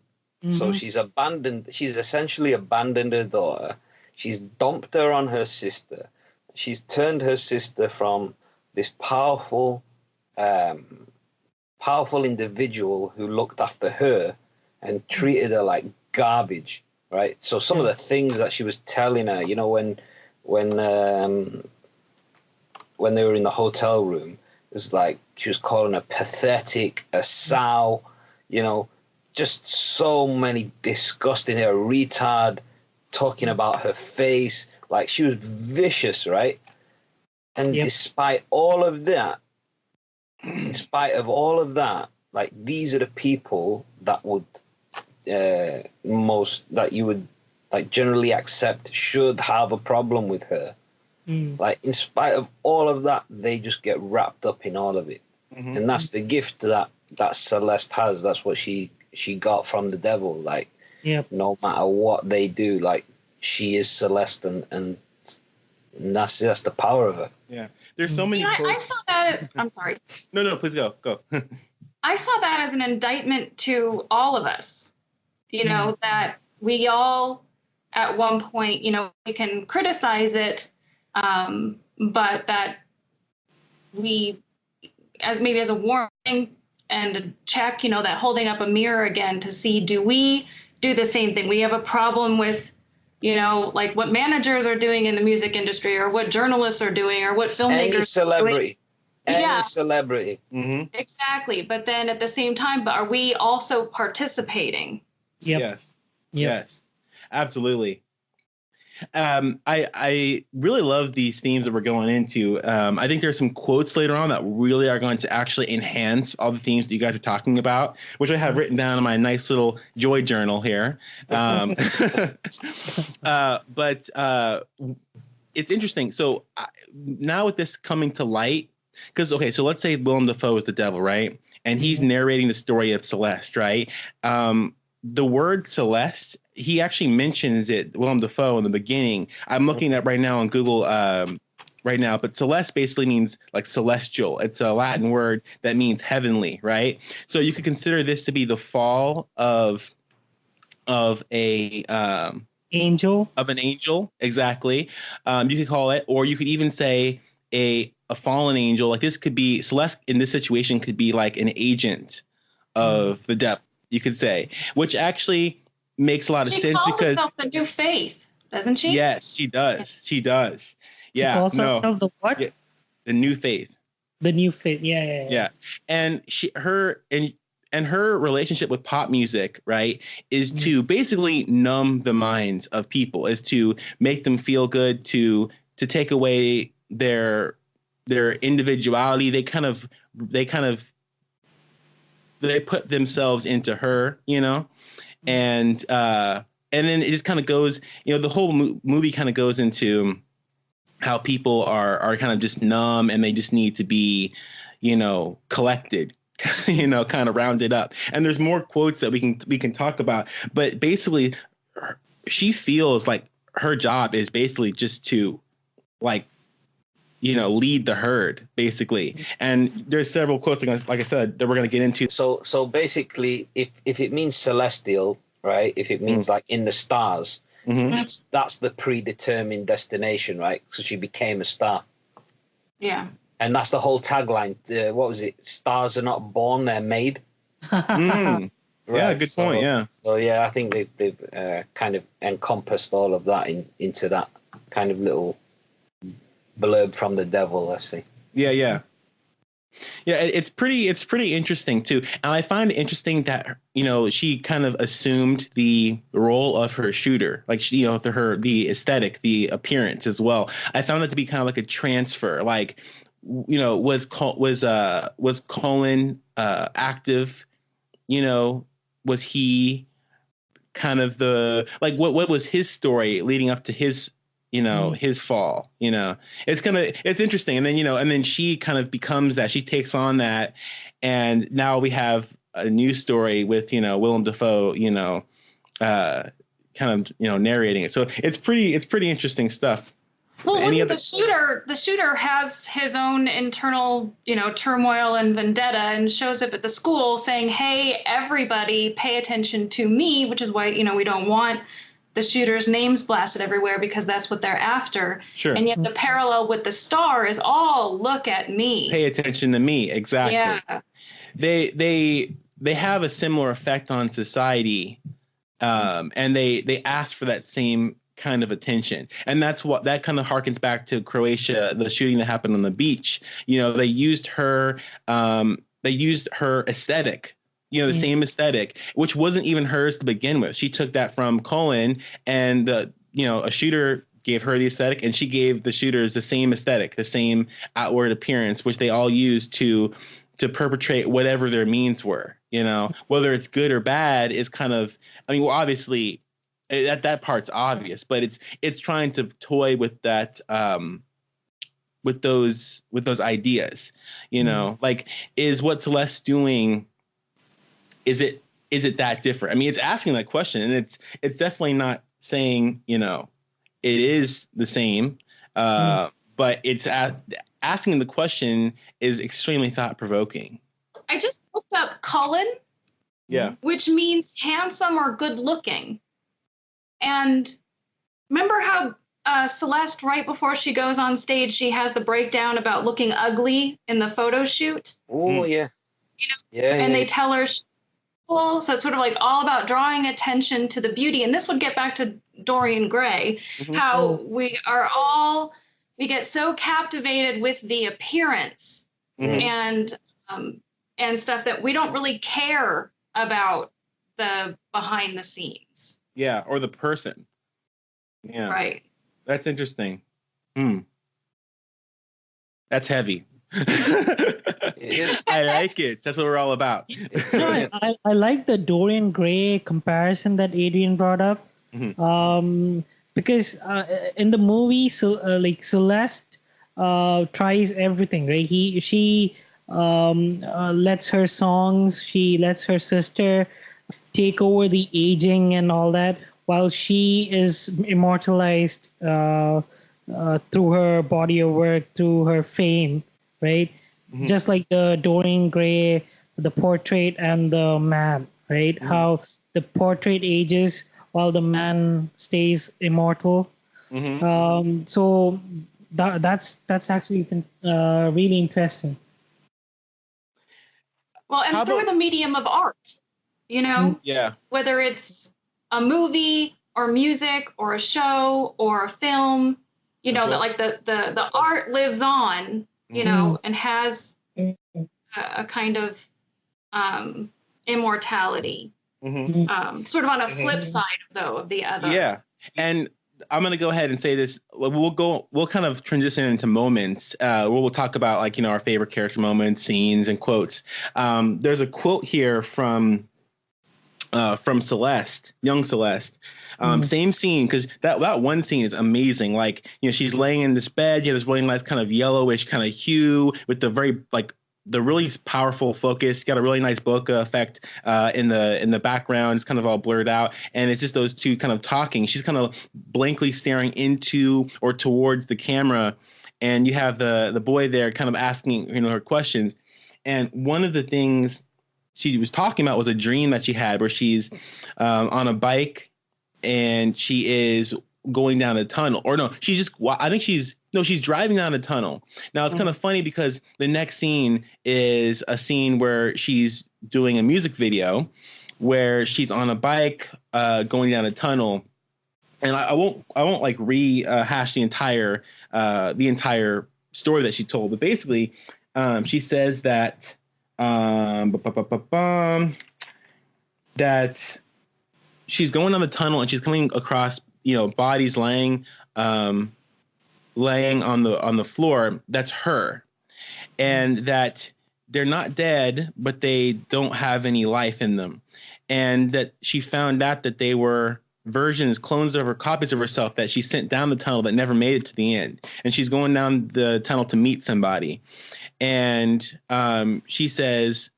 So she's essentially abandoned her daughter. She's dumped her on her sister. She's turned her sister from this powerful individual who looked after her and treated her like garbage, right? So some of the things that she was telling her, when they were in the hotel room, it was like she was calling her pathetic, a sow, just so many disgusting, a retard, talking about her face. Like, she was vicious, right? And despite all of that, in spite of all of that, like, these are the people that would that you would like generally accept should have a problem with her. Like, in spite of all of that, they just get wrapped up in all of it. And that's the gift that Celeste has. That's what she got from the devil. Like, no matter what they do, like, she is Celeste, and that's the power of her. Yeah, there's so many. I saw that. I'm sorry. No, please go. I saw that as an indictment to all of us. That we all, at one point, we can criticize it, but that we, as a warning and a check, that holding up a mirror again to see, do we do the same thing? We have a problem with, like what managers are doing in the music industry, or what journalists are doing, or what filmmakers are doing. Any celebrity. Exactly. But then at the same time, are we also participating? Yes, absolutely. I really love these themes that we're going into. I think there's some quotes later on that really are going to actually enhance all the themes that you guys are talking about, which I have written down in my nice little joy journal here. But it's interesting. So now with this coming to light, because, okay, so let's say Willem Dafoe is the devil, right? And he's narrating the story of Celeste, right? The word Celeste, he actually mentions it, Willem Dafoe, in the beginning. I'm looking up right now on Google right now, but Celeste basically means like celestial. It's a Latin word that means heavenly, right? So you could consider this to be the fall of a angel. Of an angel, exactly. You could call it, or you could even say a fallen angel. Like, this could be, Celeste in this situation could be like an agent of the devil, you could say, which actually makes a lot of sense, because she calls herself the new faith, doesn't she? Yes, she does. She does. Yeah. She calls herself the what? Yeah, the new faith. The new faith. Yeah. And her relationship with pop music, right, is to basically numb the minds of people, is to make them feel good, to take away their individuality. They put themselves into her, and then it just kind of goes, the whole movie kind of goes into how people are kind of just numb, and they just need to be, collected, kind of rounded up. And there's more quotes that we can talk about, but basically she feels like her job is basically just to, like, lead the herd, basically. And there's several quotes, like I said, that we're going to get into. So basically, if it means celestial, right? If it means like in the stars, that's the predetermined destination, right? So she became a star. Yeah. And that's the whole tagline. What was it? Stars are not born, they're made. Right? Yeah, good point. Yeah. So yeah, I think they've kind of encompassed all of that into that kind of little blurb from the devil, let's see. Yeah. Yeah, it's pretty interesting too, and I find it interesting that she kind of assumed the role of her shooter, like the aesthetic, the appearance as well. I found it to be kind of like a transfer, like was Colin active? Was he kind of what was his story leading up to his his fall? It's interesting. And then she kind of becomes that, she takes on that, and now we have a new story with Willem Dafoe kind of narrating it. So it's pretty interesting stuff. Well, the shooter has his own internal, turmoil and vendetta, and shows up at the school saying, "Hey, everybody, pay attention to me," which is why, we don't want the shooter's names blasted everywhere, because that's what they're after. Sure. And yet the parallel with the star is, look at me. Pay attention to me. Exactly. Yeah. They have a similar effect on society, and they ask for that same kind of attention, and that kind of harkens back to Croatia, the shooting that happened on the beach. They used her aesthetic, the same aesthetic, which wasn't even hers to begin with. She took that from Colin, and a shooter gave her the aesthetic, and she gave the shooters the same aesthetic, the same outward appearance, which they all used to perpetrate whatever their means were. Whether it's good or bad is kind of, obviously that part's obvious, but it's trying to toy with that, with those ideas, like, is what Celeste's doing, is it that different? It's asking that question, and it's definitely not saying it is the same, but it's asking the question is extremely thought-provoking. I just looked up Cullen, which means handsome or good looking. And remember how Celeste, right before she goes on stage, she has the breakdown about looking ugly in the photo shoot? Oh, yeah. And they tell her, so it's sort of like all about drawing attention to the beauty. And this would get back to Dorian Gray, how we get so captivated with the appearance and stuff that we don't really care about the behind the scenes. Yeah, or the person. Yeah. Right. That's interesting. That's heavy. I like it. That's what we're all about. I like the Dorian Gray comparison that Adrienne brought up. Because in the movie, Celeste tries everything, right? She lets her songs, she lets her sister take over the aging and all that, while she is immortalized through her body of work, through her fame, right? Just like the Dorian Gray, the portrait and the man, right? How the portrait ages while the man stays immortal. So that's actually really interesting. Well, and through the medium of art, whether it's a movie or music or a show or a film, that like the art lives on, and has a kind of immortality, sort of on a flip side, though, of the other. Yeah. And I'm going to go ahead and say this. We'll kind of transition into moments where we'll talk about, our favorite character moments, scenes, and quotes. There's a quote here from Celeste, young Celeste. Same scene, because that one scene is amazing. She's laying in this bed, this really nice kind of yellowish kind of hue with the very the really powerful focus. Got a really nice bokeh effect in the background. It's kind of all blurred out, and it's just those two kind of talking. She's kind of blankly staring into or towards the camera, and you have the boy there kind of asking her questions. And one of the things she was talking about was a dream that she had where she's on a bike and she is going down a tunnel, or no, she's driving down a tunnel. Now it's kind of funny because the next scene is a scene where she's doing a music video where she's on a bike going down a tunnel. And I won't rehash the entire story that she told, but basically she says that that she's going down the tunnel and she's coming across, bodies laying on the floor. That's her, and that they're not dead, but they don't have any life in them, and that she found out that they were clones of her, copies of herself that she sent down the tunnel that never made it to the end. And she's going down the tunnel to meet somebody. And she says,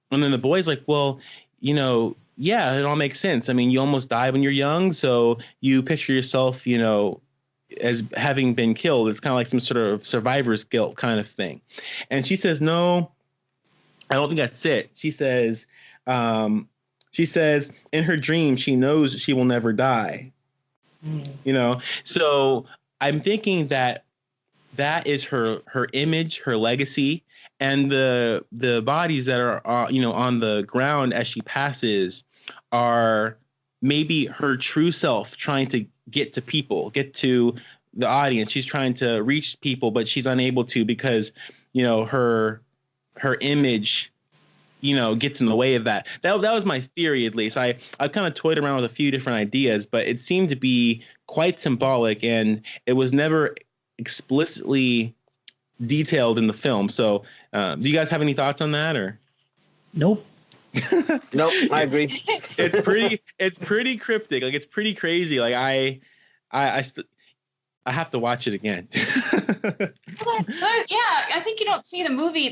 and then the boy's like, well, yeah, it all makes sense. I mean, you almost die when you're young, so you picture yourself, as having been killed. It's kind of like some sort of survivor's guilt kind of thing. And she says, no, I don't think that's it. She says, in her dream, she knows she will never die. So I'm thinking that is her image, her legacy, and the bodies that are on the ground as she passes are maybe her true self trying to get to people, get to the audience. She's trying to reach people, but she's unable to because her image gets in the way of that. That was my theory, at least. I kind of toyed around with a few different ideas, but it seemed to be quite symbolic, and it was never explicitly detailed in the film. So do you guys have any thoughts on that, or? Nope. Nope, I agree. It's pretty cryptic. Like, it's pretty crazy. Like, I have to watch it again. Yeah, I think you don't see the movie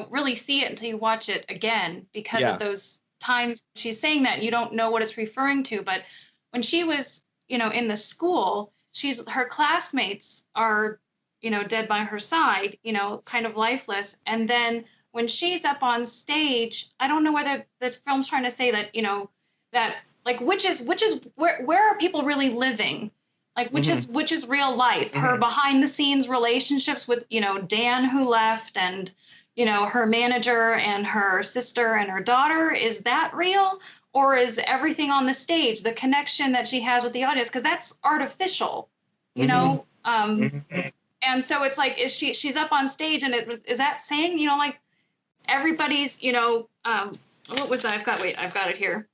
really see it until you watch it again because of those times she's saying that you don't know what it's referring to. But when she was, in the school, her classmates are, dead by her side, kind of lifeless. And then when she's up on stage, I don't know whether this film's trying to say that, that like which is where are people really living? Like which is real life? Her behind the scenes relationships with, Dan, who left, and, her manager and her sister and her daughter, is that real? Or is everything on the stage, the connection that she has with the audience? Because that's artificial, know? And so it's like, she's up on stage, and is that saying, like everybody's, what was that? I've got it here.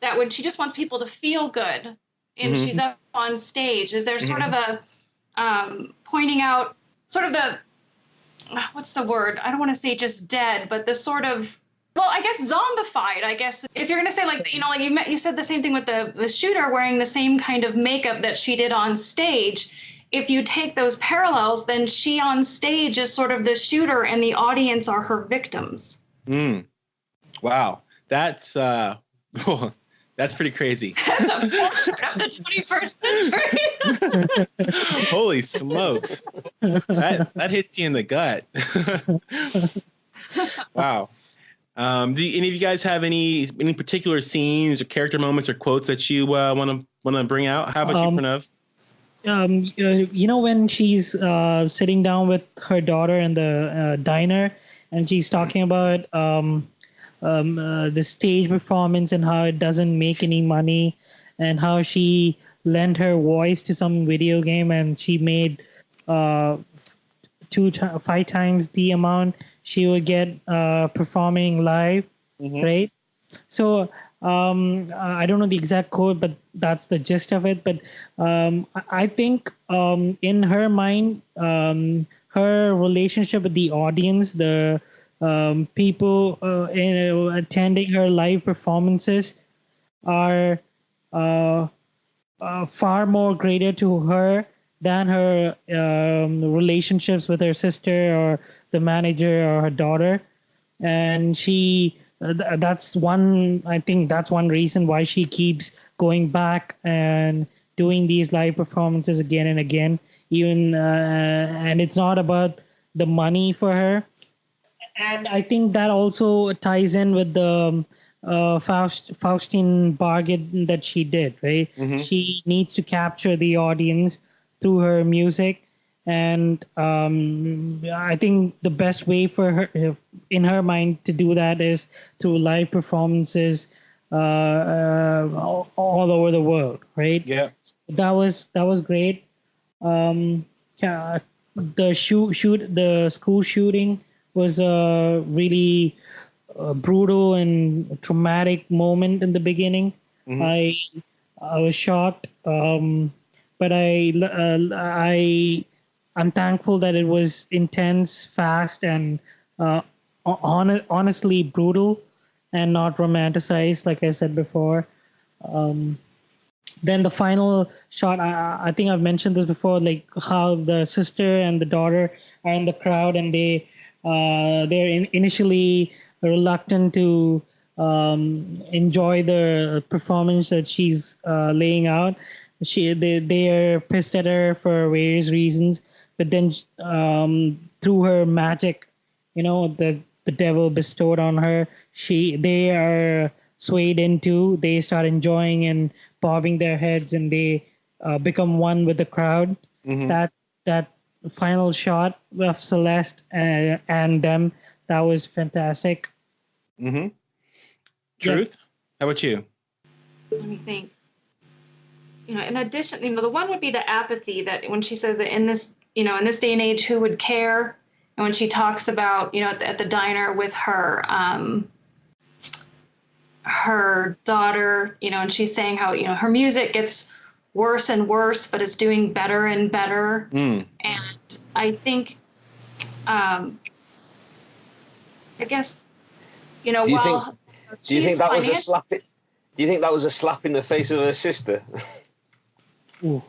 That when she just wants people to feel good, and she's up on stage, is there sort of a pointing out sort of the, what's the word? I don't want to say just dead, but the sort of, well, I guess zombified, I guess. If you're going to say like you said the same thing with the shooter wearing the same kind of makeup that she did on stage. If you take those parallels, then she on stage is sort of the shooter and the audience are her victims. Wow. That's that's pretty crazy. That's a portrait of the 21st century. Holy smokes. That hits you in the gut. Wow. Do any of you guys have any particular scenes or character moments or quotes that you want to bring out? How about you, Pranav? When she's sitting down with her daughter in the diner, and she's talking about the stage performance and how it doesn't make any money, and how she lent her voice to some video game and she made 5 times the amount she would get performing live, right? So I don't know the exact quote, but that's the gist of it. But I think in her mind, her relationship with the audience, the people attending her live performances are far more greater to her than her relationships with her sister or the manager or her daughter. And that's one reason why she keeps going back and doing these live performances again and again, even and it's not about the money for her. And I think that also ties in with the Faustine bargain that she did, right? She needs to capture the audience through her music. And I think the best way for her, in her mind, to do that is through live performances all over the world, right? Yeah, that was great. The school shooting was a really brutal and traumatic moment in the beginning. Mhm. I was shocked, but I'm thankful that it was intense, fast, and honestly brutal, and not romanticized, like I said before. Then the final shot, I think I've mentioned this before, like how the sister and the daughter are in the crowd, and they're initially reluctant to enjoy the performance that she's laying out. They are pissed at her for various reasons, but then through her magic, the devil bestowed on her, they are swayed into, they start enjoying and bobbing their heads, and they become one with the crowd. Mhm. That final shot of Celeste and them, that was fantastic. Mm-hmm. Truth? How about you? Let me think. In addition, the one would be the apathy, that when she says that in this day and age, who would care? And when she talks about, at the diner with her daughter, and she's saying how, her music gets worse and worse, but it's doing better and better. Mm. And I think, I guess, Do you think that was a slap? Do you think that was a slap in the face of her sister? Ooh.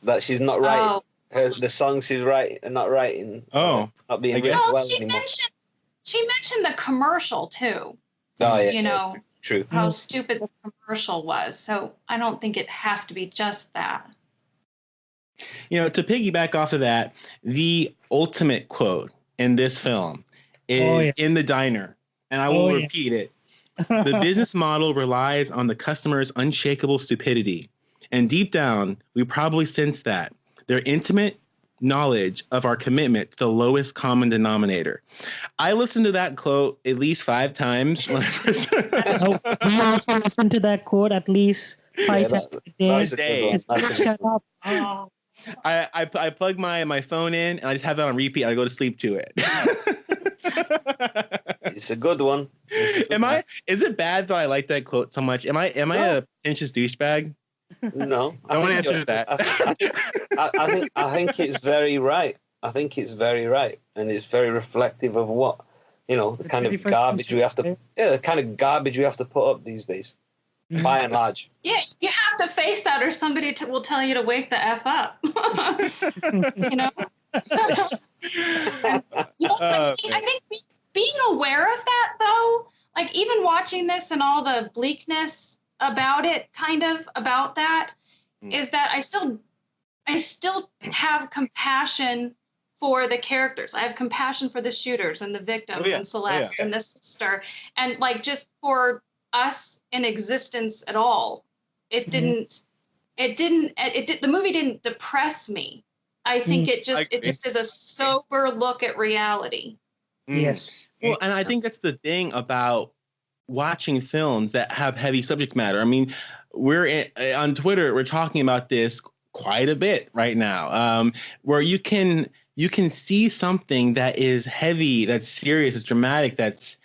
That she's not writing the songs she's not writing. Oh, not being written well she anymore. mentioned the commercial too. Oh yeah, true. How stupid the commercial was. So I don't think it has to be just that. To piggyback off of that, the ultimate quote in this film is in the diner, and I will repeat it. The business model relies on the customer's unshakable stupidity. And deep down, we probably sense that. Their intimate knowledge of our commitment to the lowest common denominator. I listened to that quote at least 5 times when I first. We also listened to that quote at least 5 times a day. Shut up. Oh. I plug my phone in and I just have that on repeat. I go to sleep to it. It's a good one. Is it bad that I like that quote so much? Am I a pretentious douchebag? No, I want to answer that. I think it's very right. I think it's very right, and it's very reflective of what the kind of garbage we have to. Yeah, the kind of garbage we have to put up these days, by and large. Yeah, you have to face that, or somebody will tell you to wake the F up. I think being aware of that, though, like even watching this and all the bleakness about it, about that, is that I still have compassion for the characters. I have compassion for the shooters and the victims and Celeste and the sister, and like just for us in existence at all. The movie didn't depress me. I think it just is a sober look at reality. Yes. Well, and I think that's the thing about watching films that have heavy subject matter. I mean, on Twitter, we're talking about this quite a bit right now, where you can see something that is heavy, that's serious, that's dramatic, that's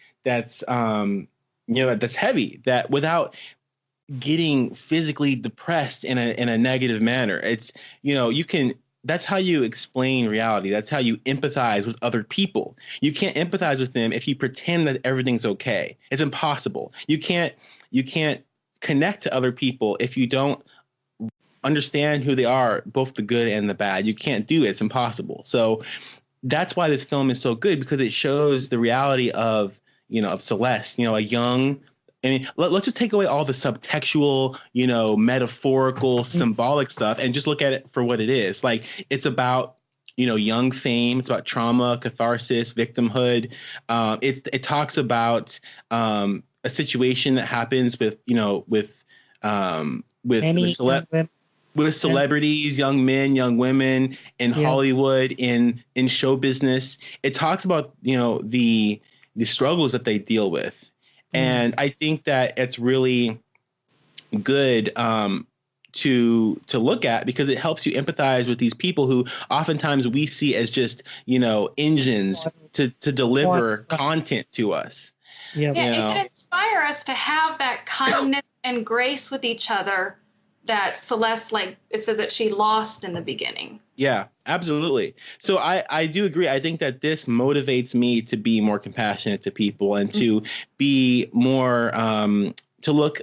heavy, that without getting physically depressed in a negative manner. It's that's how you explain reality. That's how you empathize with other people. You can't empathize with them if you pretend that everything's okay. It's impossible. You can't connect to other people if you don't understand who they are, both the good and the bad. You can't do it. It's impossible. So that's why this film is so good, because it shows the reality of Celeste, a young. I mean, let's just take away all the subtextual, metaphorical, symbolic stuff and just look at it for what it is. Like, it's about, young fame. It's about trauma, catharsis, victimhood. It talks about a situation that happens with celebrities, young men, young women in Hollywood, in show business. It talks about, the struggles that they deal with. And I think that it's really good to look at, because it helps you empathize with these people who oftentimes we see as just, engines to deliver content to us. Yep. Yeah, it can inspire us to have that kindness and grace with each other that Celeste, like it says that she lost in the beginning. Yeah, absolutely. So I do agree. I think that this motivates me to be more compassionate to people and to be more to look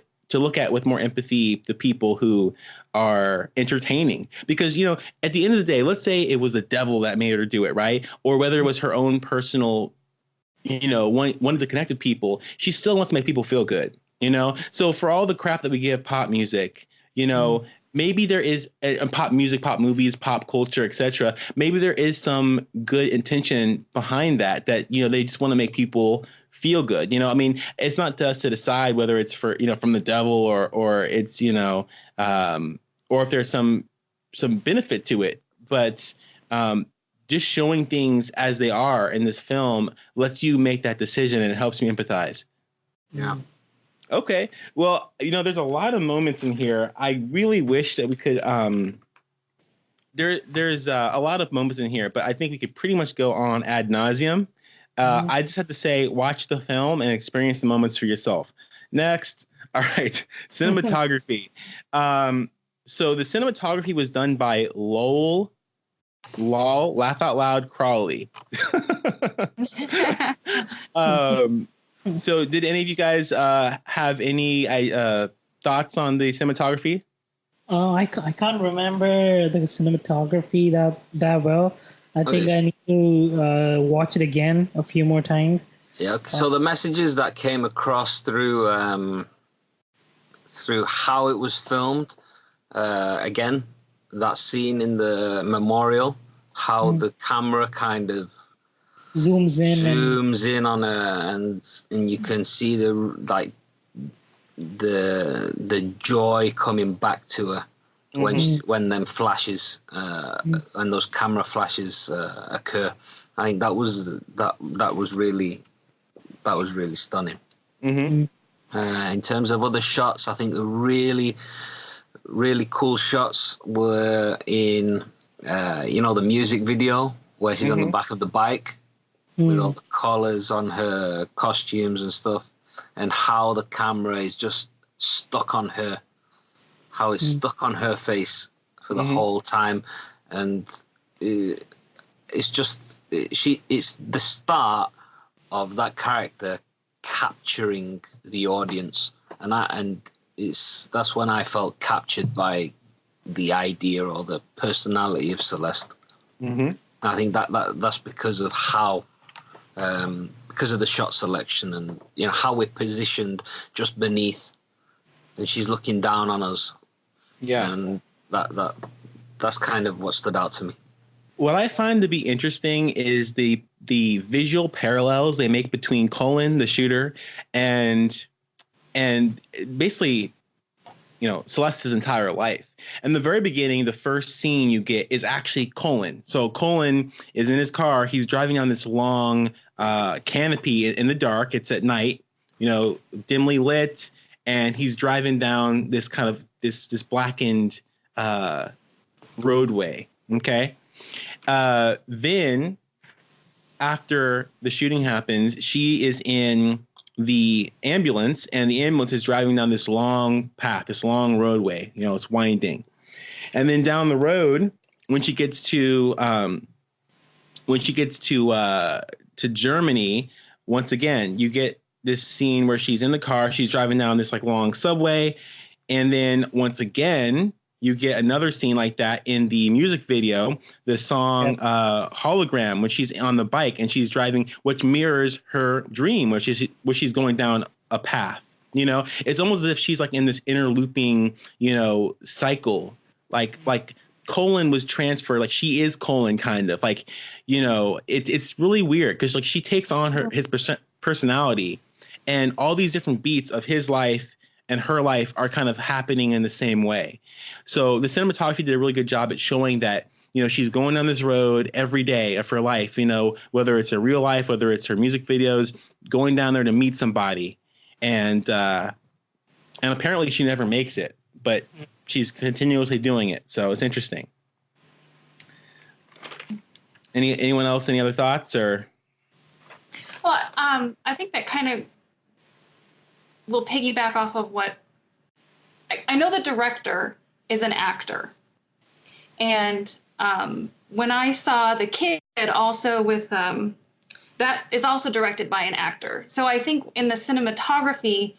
at with more empathy the people who are entertaining. Because, at the end of the day, let's say it was the devil that made her do it, right? Or whether it was her own personal, one of the connected people, she still wants to make people feel good, So for all the crap that we give pop music, maybe there is pop music, pop movies, pop culture, etc. Maybe there is some good intention behind that they just want to make people feel good. I mean, it's not to us to decide whether it's for, from the devil or it's, or if there's some benefit to it. But just showing things as they are in this film lets you make that decision, and it helps me empathize. Yeah. Okay. Well, there's a lot of moments in here. I really wish that we could. There's a lot of moments in here, but I think we could pretty much go on ad nauseum. I just have to say, watch the film and experience the moments for yourself. Next. All right. Cinematography. So the cinematography was done by Lol, laugh out loud, Crawley. So did any of you guys have any thoughts on the cinematography? I can't remember the cinematography that well. I think I need to watch it again a few more times. Yeah. So the messages that came across through how it was filmed, again, that scene in the memorial, how the camera kind of zooms in on her, and you can see the joy coming back to her when them flashes and those camera flashes occur. I think that was really stunning. In terms of other shots, I think the really cool shots were in the music video where she's on the back of the bike with all the collars on her costumes and stuff, and how the camera is just stuck on her, how it's stuck on her face for the whole time. And it's just it's the start of that character capturing the audience, and that's when I felt captured by the idea or the personality of Celeste. I think that's because of how because of the shot selection and how we're positioned just beneath, and she's looking down on us. Yeah, and that's kind of what stood out to me. What I find to be interesting is the visual parallels they make between Colin, the shooter, and basically, Celeste's entire life. In the very beginning, the first scene you get is actually Colin. So Colin is in his car. He's driving on this long canopy in the dark. It's at night, dimly lit, and he's driving down this kind of this blackened roadway. Okay. Then after the shooting happens, she is in the ambulance, and the ambulance is driving down this long path, this long roadway. It's winding. And then down the road, when she gets to Germany, once again, you get this scene where she's in the car, she's driving down this like long subway, and then once again, you get another scene like that in the music video, the song Hologram, when she's on the bike and she's driving, which mirrors her dream, where she's going down a path. It's almost as if she's like in this inner looping, cycle. Like Colin was transferred, like she is Colin kind of. Like, it's really weird because like she takes on his personality, and all these different beats of his life and her life are kind of happening in the same way. So the cinematography did a really good job at showing that, she's going down this road every day of her life, whether it's her real life, whether it's her music videos, going down there to meet somebody. And apparently she never makes it, but she's continuously doing it. So it's interesting. Anyone else? Any other thoughts or? Well, I think that kind of will piggyback off of what I know. The director is an actor, and when I saw The Kid, also with that is also directed by an actor. So I think in the cinematography,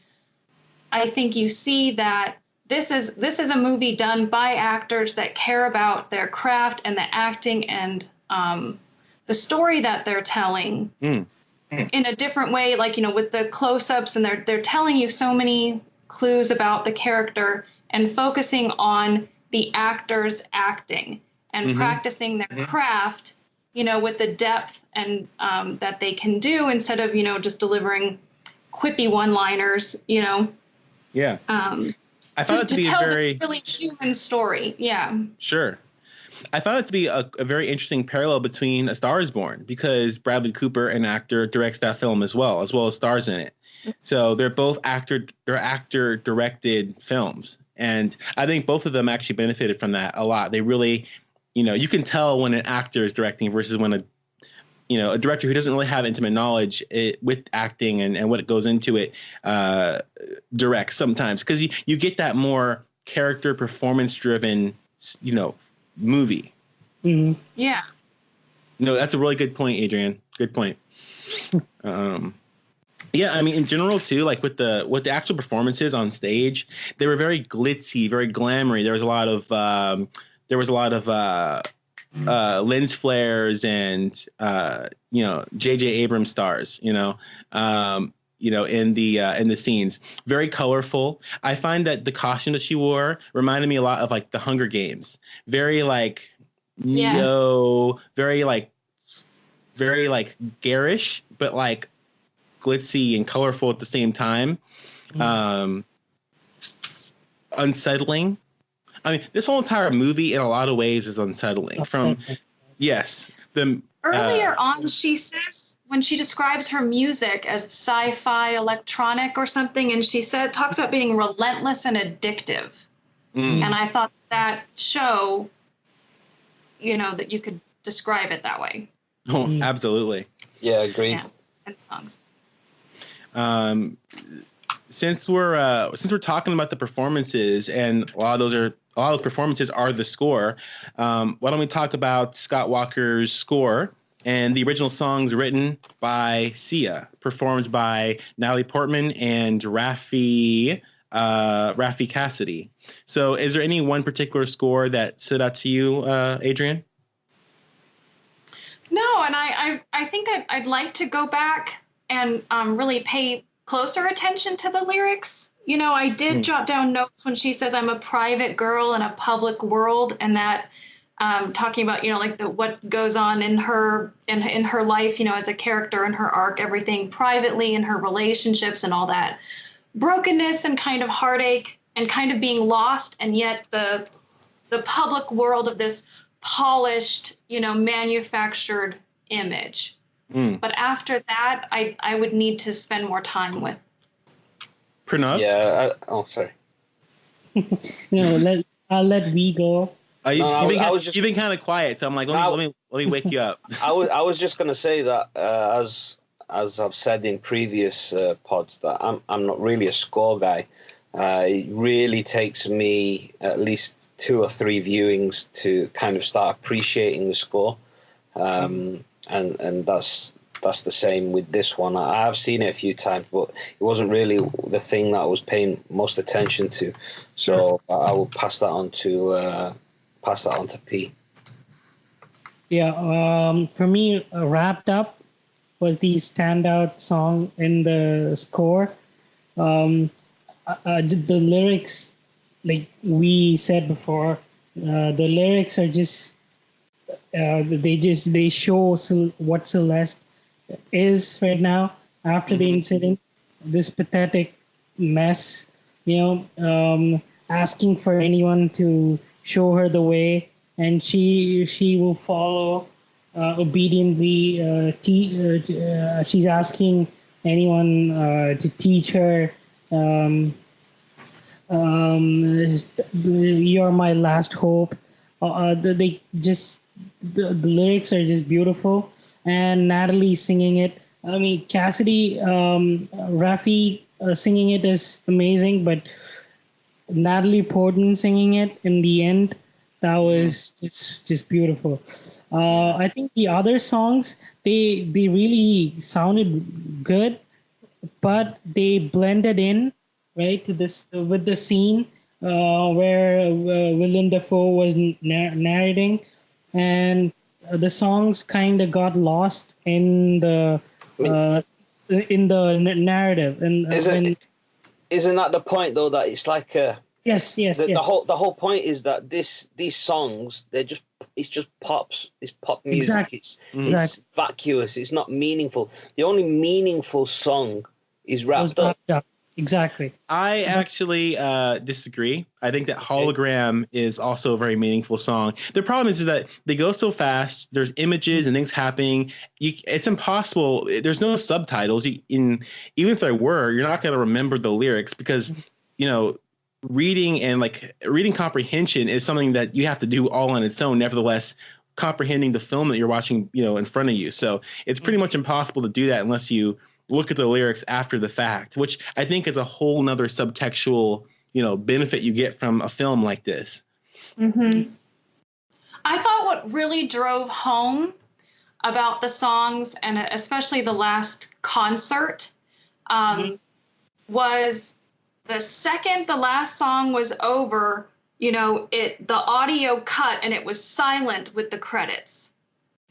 I think you see that this is a movie done by actors that care about their craft and the acting and the story that they're telling in a different way, like, you know, with the close-ups, and they're telling you so many clues about the character and focusing on the actors acting and practicing their craft, you know, with the depth and that they can do, instead of, you know, just delivering quippy one-liners, you know. Yeah. I found it to be tell a very this really human story. Yeah. Sure. I found it to be a very interesting parallel between A Star Is Born, because Bradley Cooper, an actor, directs that film as well as stars in it. So they're both actor directed films, and I think both of them actually benefited from that a lot. They really, you know, you can tell when an actor is directing versus when a director who doesn't really have intimate knowledge with acting and what it goes into it directs sometimes, because you get that more character performance driven, you know, movie. Mm-hmm. Yeah. No, that's a really good point, Adrienne. Good point. Yeah, I mean, in general too, like with the actual performances on stage, they were very glitzy, very glamoury. There was a lot of lens flares and you know, J.J. Abrams stars, you know, in the scenes. Very colorful. I find that the costume that she wore reminded me a lot of like the Hunger Games. Very like neo, very like garish, but like glitzy and colorful at the same time. Unsettling. I mean, this whole entire movie in a lot of ways is unsettling. Earlier on, she says, when she describes her music as sci-fi electronic or something, and she talks about being relentless and addictive. And I thought that show, you know, that you could describe it that way. Oh, absolutely. Yeah, agreed. Yeah, and songs. Since we're talking about the performances, and a lot of those performances are the score, why don't we talk about Scott Walker's score and the original songs written by Sia, performed by Natalie Portman and Raffey Cassidy. So is there any one particular score that stood out to you, Adrienne? No, and I think I'd like to go back and really pay closer attention to the lyrics. You know, I did jot down notes when she says, "I'm a private girl in a public world," and that talking about, you know, like what goes on in her life, you know, as a character in her arc, everything privately in her relationships and all that brokenness and kind of heartache and kind of being lost, and yet the public world of this polished, you know, manufactured image. But after that, I would need to spend more time with. Pranav? Yeah. Sorry. No, I'll let we go. You've been kind of quiet, so I'm like, let me wake you up. I was just going to say that as I've said in previous pods, that I'm not really a score guy. It really takes me at least 2 or 3 viewings to kind of start appreciating the score, and that's the same with this one. I have seen it a few times, but it wasn't really the thing that I was paying most attention to. So I will pass that on to P. Yeah, for me, Wrapped Up was the standout song in the score. The lyrics, like we said before, the lyrics are just they show what Celeste is right now after the incident, this pathetic mess, you know, asking for anyone to show her the way, and she will follow obediently. She's asking anyone to teach her You're my last hope. They just the lyrics are just beautiful, and Natalie singing it. I mean, Cassidy, Raffey singing it is amazing, but Natalie Portman singing it in the end, that was just beautiful. I think the other songs they really sounded good, but they blended in right to this with the scene where Willem Dafoe was narrating, and the songs kind of got lost uh, in the narrative. And Isn't that the point though, that it's like yes, yes, the yes, whole point is that these songs, it's just it's pop music. Exactly. It's vacuous. It's not meaningful. The only meaningful song is wrapped up. Exactly. I actually disagree. I think that Hologram is also a very meaningful song. The problem is that they go so fast. There's images and things happening. It's impossible. There's no subtitles. Even if there were, you're not going to remember the lyrics because, reading comprehension is something that you have to do all on its own. Nevertheless, comprehending the film that you're watching, in front of you. So it's pretty much impossible to do that unless you look at the lyrics after the fact, which I think is a whole nother subtextual, benefit you get from a film like this. Mm-hmm. I thought what really drove home about the songs, and especially the last concert, was the second the last song was over, the audio cut and it was silent with the credits.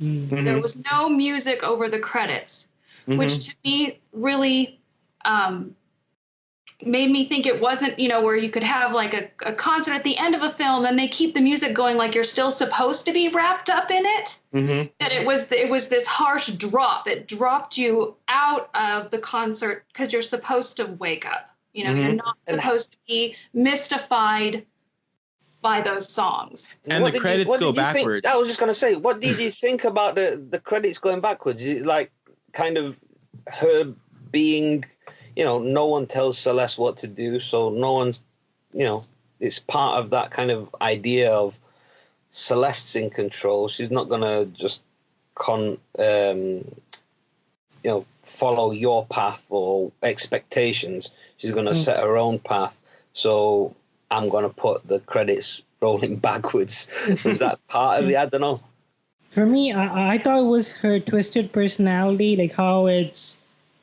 Mm-hmm. There was no music over the credits. Which to me really made me think it wasn't, where you could have like a concert at the end of a film, and they keep the music going like you're still supposed to be wrapped up in it. Mm-hmm. That it was this harsh drop. It dropped you out of the concert because you're supposed to wake up. You're not supposed to be mystified by those songs. And the credits go backwards. I was just going to say, what did you think about the credits going backwards? Is it like kind of her being, no one tells Celeste what to do, so no one's, it's part of that kind of idea of Celeste's in control. She's not gonna just follow your path or expectations. She's gonna set her own path. So I'm gonna put the credits rolling backwards. Was that part of it? I don't know. For me, I thought it was her twisted personality, like how it's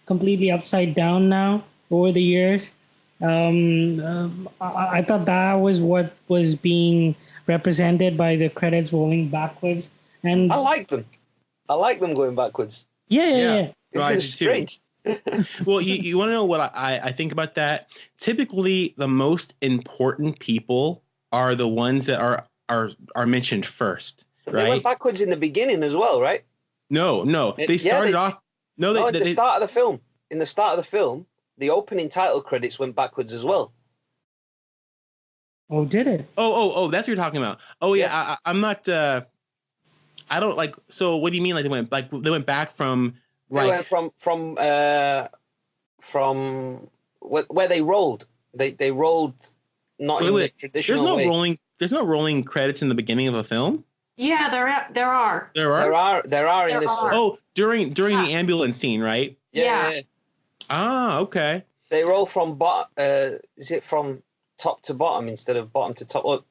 completely upside down now over the years. I thought that was what was being represented by the credits rolling backwards. And I like them. I like them going backwards. Yeah. It's strange. Well, you want to know what I think about that? Typically, the most important people are the ones that are mentioned first. Right? They went backwards in the beginning as well, right? No. They started off. No, at the start of the film. In the start of the film, the opening title credits went backwards as well. Oh, did it? Oh, that's what you're talking about. Oh, yeah. I'm not. I don't like. So, what do you mean? Like they went back from? They went from where they rolled. They rolled not in the traditional way. There's no rolling credits in the beginning of a film. Yeah, there are. There are in this film. Oh, during the ambulance scene, right? Yeah. Ah, okay. They roll from is it from top to bottom instead of bottom to top? Or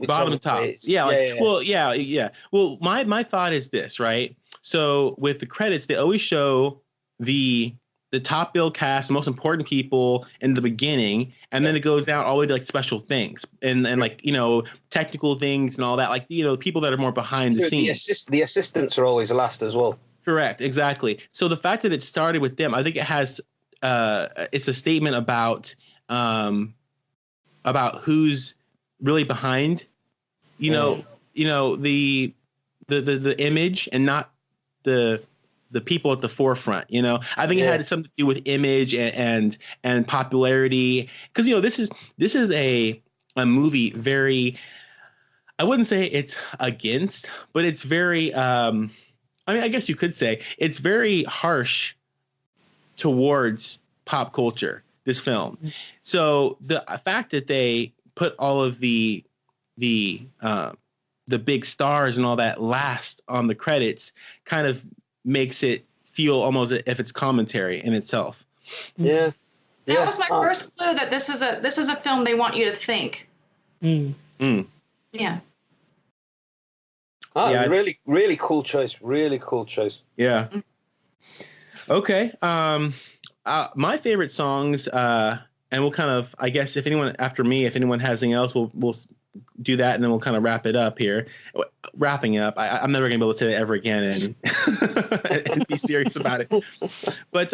bottom to top. Yeah. Well, yeah. Well, my thought is this, right? So with the credits, they always show the top bill cast, the most important people in the beginning, and then it goes down all the way to like special things and like technical things and all that, like people that are more behind the scenes. The assistants are always last as well. Correct, exactly. So the fact that it started with them, I think it has it's a statement about who's really behind, the image and not the people at the forefront. I think it had something to do with image and popularity, because this is a movie very, I wouldn't say it's against, but it's very I guess you could say it's very harsh towards pop culture. this film. So the fact that they put all of the big stars and all that last on the credits kind of makes it feel almost as if it's commentary in itself. Yeah. That was my first clue that this is a film they want you to think. Yeah. Oh, Yeah. really, really cool choice. Really cool choice. Yeah. Okay. My favorite songs, and we'll kind of, I guess, if anyone has anything else, we'll do that, and then we'll kind of wrap it up here. Wrapping up. I'm never gonna be able to say that ever again and be serious about it. But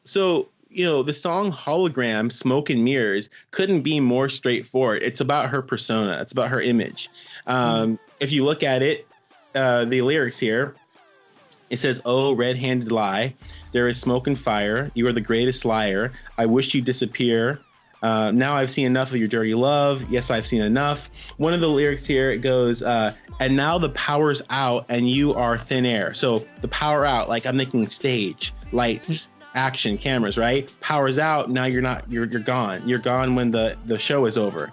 so the song "Hologram," "Smoke and Mirrors" couldn't be more straightforward. It's about her persona. It's about her image. If you look at it, the lyrics here, it says, "Oh, red-handed lie. There is smoke and fire. You are the greatest liar. I wish you'd disappear. Now I've seen enough of your dirty love. Yes, I've seen enough." One of the lyrics here, it goes, "And now the power's out and you are thin air." So the power out, like I'm thinking stage, lights, action, cameras, right? Power's out. Now you're gone. You're gone when the show is over.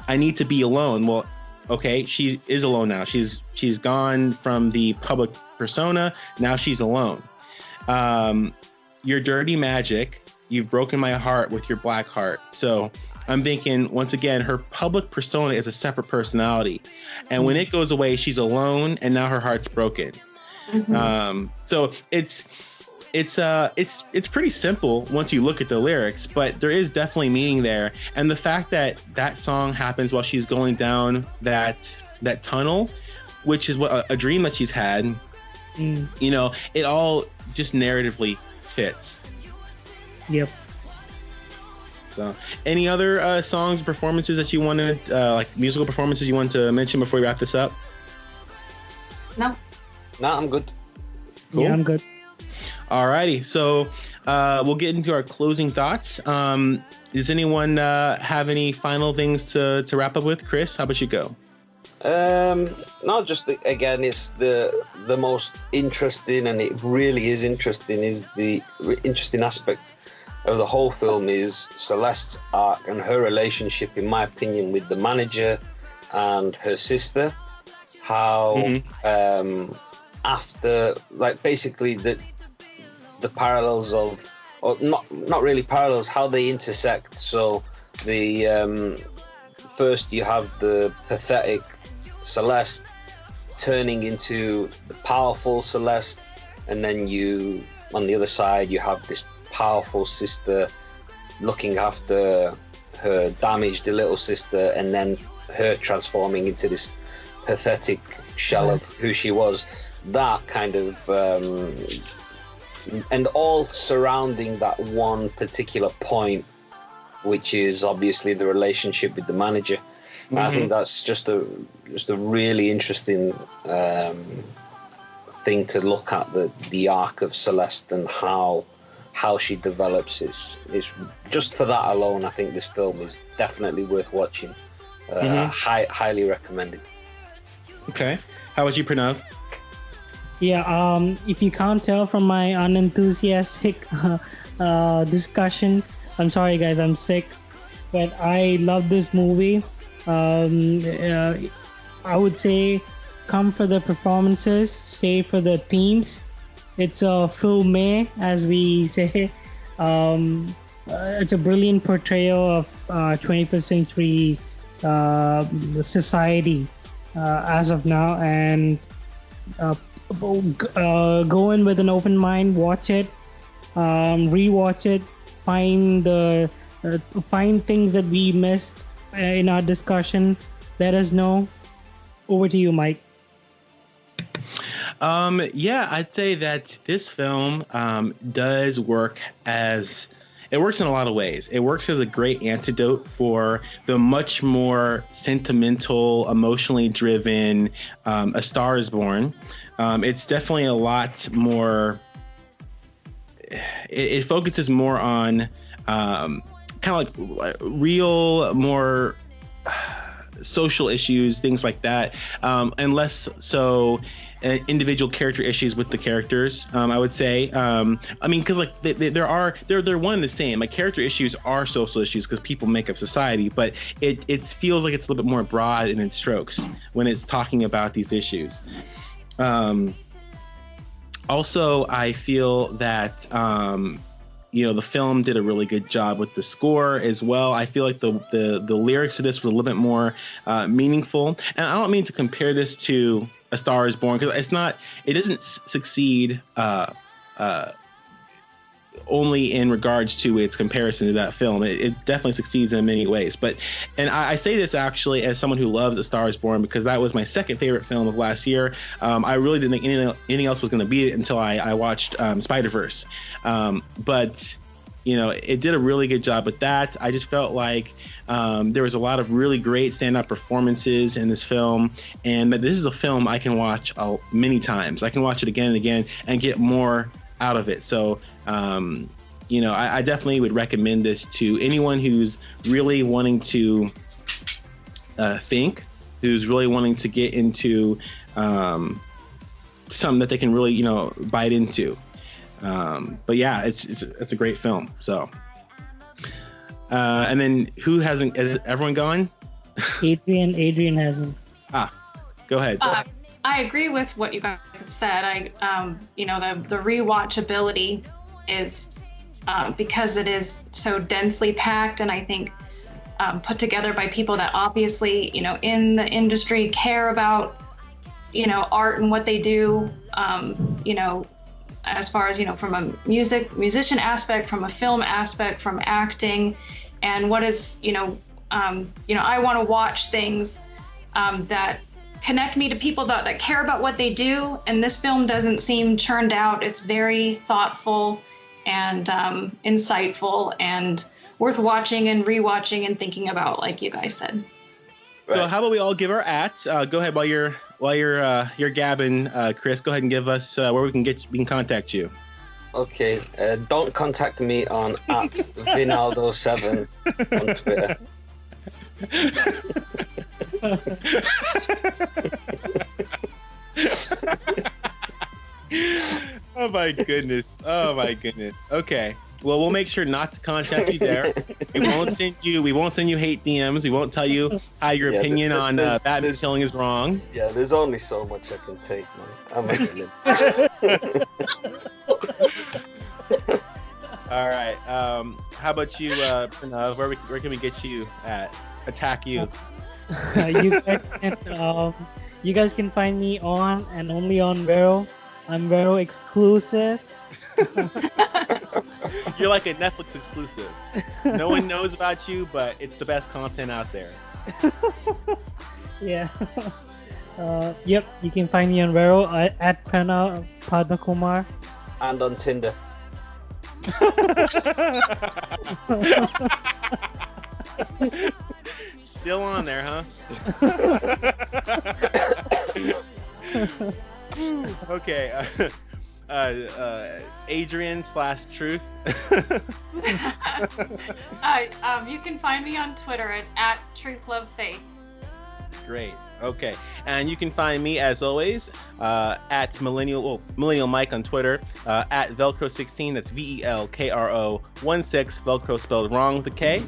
I need to be alone. Well, okay, she is alone now. She's gone from the public persona. Now she's alone. Your dirty magic. You've broken my heart with your black heart. So I'm thinking, once again, her public persona is a separate personality. And when it goes away, she's alone and now her heart's broken. So it's pretty simple once you look at the lyrics, but there is definitely meaning there. And the fact that that song happens while she's going down that tunnel, which is what a dream that she's had, it all just narratively fits. Yep. So, any other songs, performances that you wanted, like musical performances you want to mention before we wrap this up? No, I'm good. Cool. Yeah, I'm good. Alrighty, so we'll get into our closing thoughts. Does anyone have any final things to wrap up with? Chris, how about you go? No, just again, it's the most interesting, and it really is interesting, is the interesting aspect of the whole film is Celeste's arc and her relationship, in my opinion, with the manager and her sister. How after, like, basically the parallels of, or not really parallels, how they intersect. So the first you have the pathetic Celeste turning into the powerful Celeste, and then you, on the other side, you have this powerful sister looking after her damaged little sister, and then her transforming into this pathetic shell of who she was. That kind of and all surrounding that one particular point, which is obviously the relationship with the manager. I think that's just a really interesting thing to look at, the arc of Celeste and how she develops. It's just for that alone, I think this film is definitely worth watching. Highly recommended. Okay, how about you, Pranav? Yeah, if you can't tell from my unenthusiastic discussion, I'm sorry guys, I'm sick, but I love this movie. I would say come for the performances, stay for the themes. It's a film, as we say. It's a brilliant portrayal of 21st century society as of now, and go in with an open mind, watch it, rewatch it, find things that we missed in our discussion. Let us know. Over to you, Mike. Yeah, I'd say that this film does work it works in a lot of ways. It works as a great antidote for the much more sentimental, emotionally driven A Star is Born. It's definitely a lot more, it focuses more on kind of like real, more social issues, things like that, and less so individual character issues with the characters. I would say, I mean, because like they're one and the same. Like character issues are social issues because people make up society, but it feels like it's a little bit more broad in its strokes when it's talking about these issues. Also, I feel that the film did a really good job with the score as well. I feel like the lyrics to this were a little bit more meaningful. And I don't mean to compare this to A Star Is Born, because it doesn't succeed only in regards to its comparison to that film. It definitely succeeds in many ways. And I say this actually as someone who loves A Star Is Born, because that was my second favorite film of last year. I really didn't think anything else was going to beat it until I watched Spider-Verse. But it did a really good job with that. I just felt like there was a lot of really great stand-up performances in this film, and that this is a film I can watch many times. I can watch it again and again and get more out of it. So I definitely would recommend this to anyone who's really wanting to think, who's really wanting to get into something that they can really bite into. But yeah, it's a great film. So and then has everyone gone? Adrienne hasn't. Go ahead. I agree with what you guys have said. The rewatchability is because it is so densely packed, and I think put together by people that obviously, in the industry care about, art and what they do, as far as, from a musician aspect, from a film aspect, from acting, and what is, I want to watch things that connect me to people that care about what they do. And this film doesn't seem churned out. It's very thoughtful and insightful and worth watching and rewatching and thinking about, like you guys said. So how about we all give our ats? Go ahead while you're gabbing, Chris. Go ahead and give us where we can contact you. Okay, don't contact me on @Vinaldo7 on Twitter. Oh my goodness. Okay. Well, we'll make sure not to contact you there. We won't send you hate DMs. We won't tell you how your opinion on Batman killing is wrong. Yeah, there's only so much I can take, man. I'm a villain. All right. How about you, Pranav? Where can we get you at? Attack you. You guys can find me on and only on Vero. I'm Vero exclusive. You're like a Netflix exclusive. No one knows about you, but it's the best content out there. Yeah. Yep. You can find me on Vero at Pranav Padmakumar. And on Tinder. Still on there, huh? Okay. Adrienne/Truth. You can find me on Twitter at TruthLoveFaith. Great. Okay. And you can find me, as always, at Millennial Mike on Twitter, at Velcro16. That's VELKRO16. Velcro spelled wrong with a K.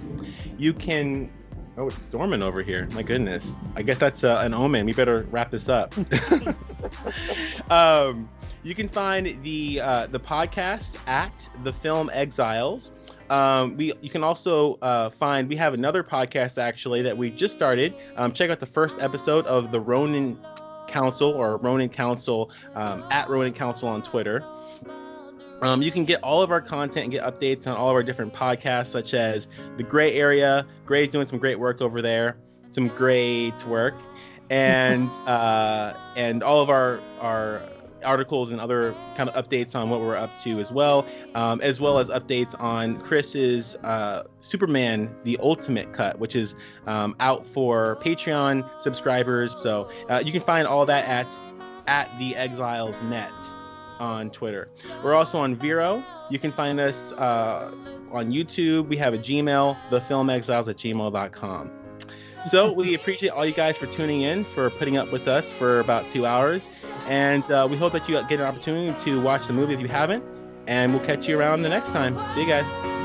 You can... Oh, it's storming over here. My goodness. I guess that's an omen. We better wrap this up. You can find the podcast at the Film Exiles. You can also find, we have another podcast actually that we just started. Check out the first episode of the Ronin Council, or Ronin Council, at Ronin Council on Twitter. You can get all of our content and get updates on all of our different podcasts, such as The Gray Area. Gray's doing some great work over there, some great work, and all of our articles and other kind of updates on what we're up to as well as updates on Chris's Superman The Ultimate Cut, which is out for Patreon subscribers. So you can find all that at the Exiles Net on Twitter. We're also on Vero. You can find us on YouTube. We have a Gmail, thefilmexiles@gmail.com. So we appreciate all you guys for tuning in, for putting up with us for about 2 hours. And we hope that you get an opportunity to watch the movie if you haven't. And we'll catch you around the next time. See you guys.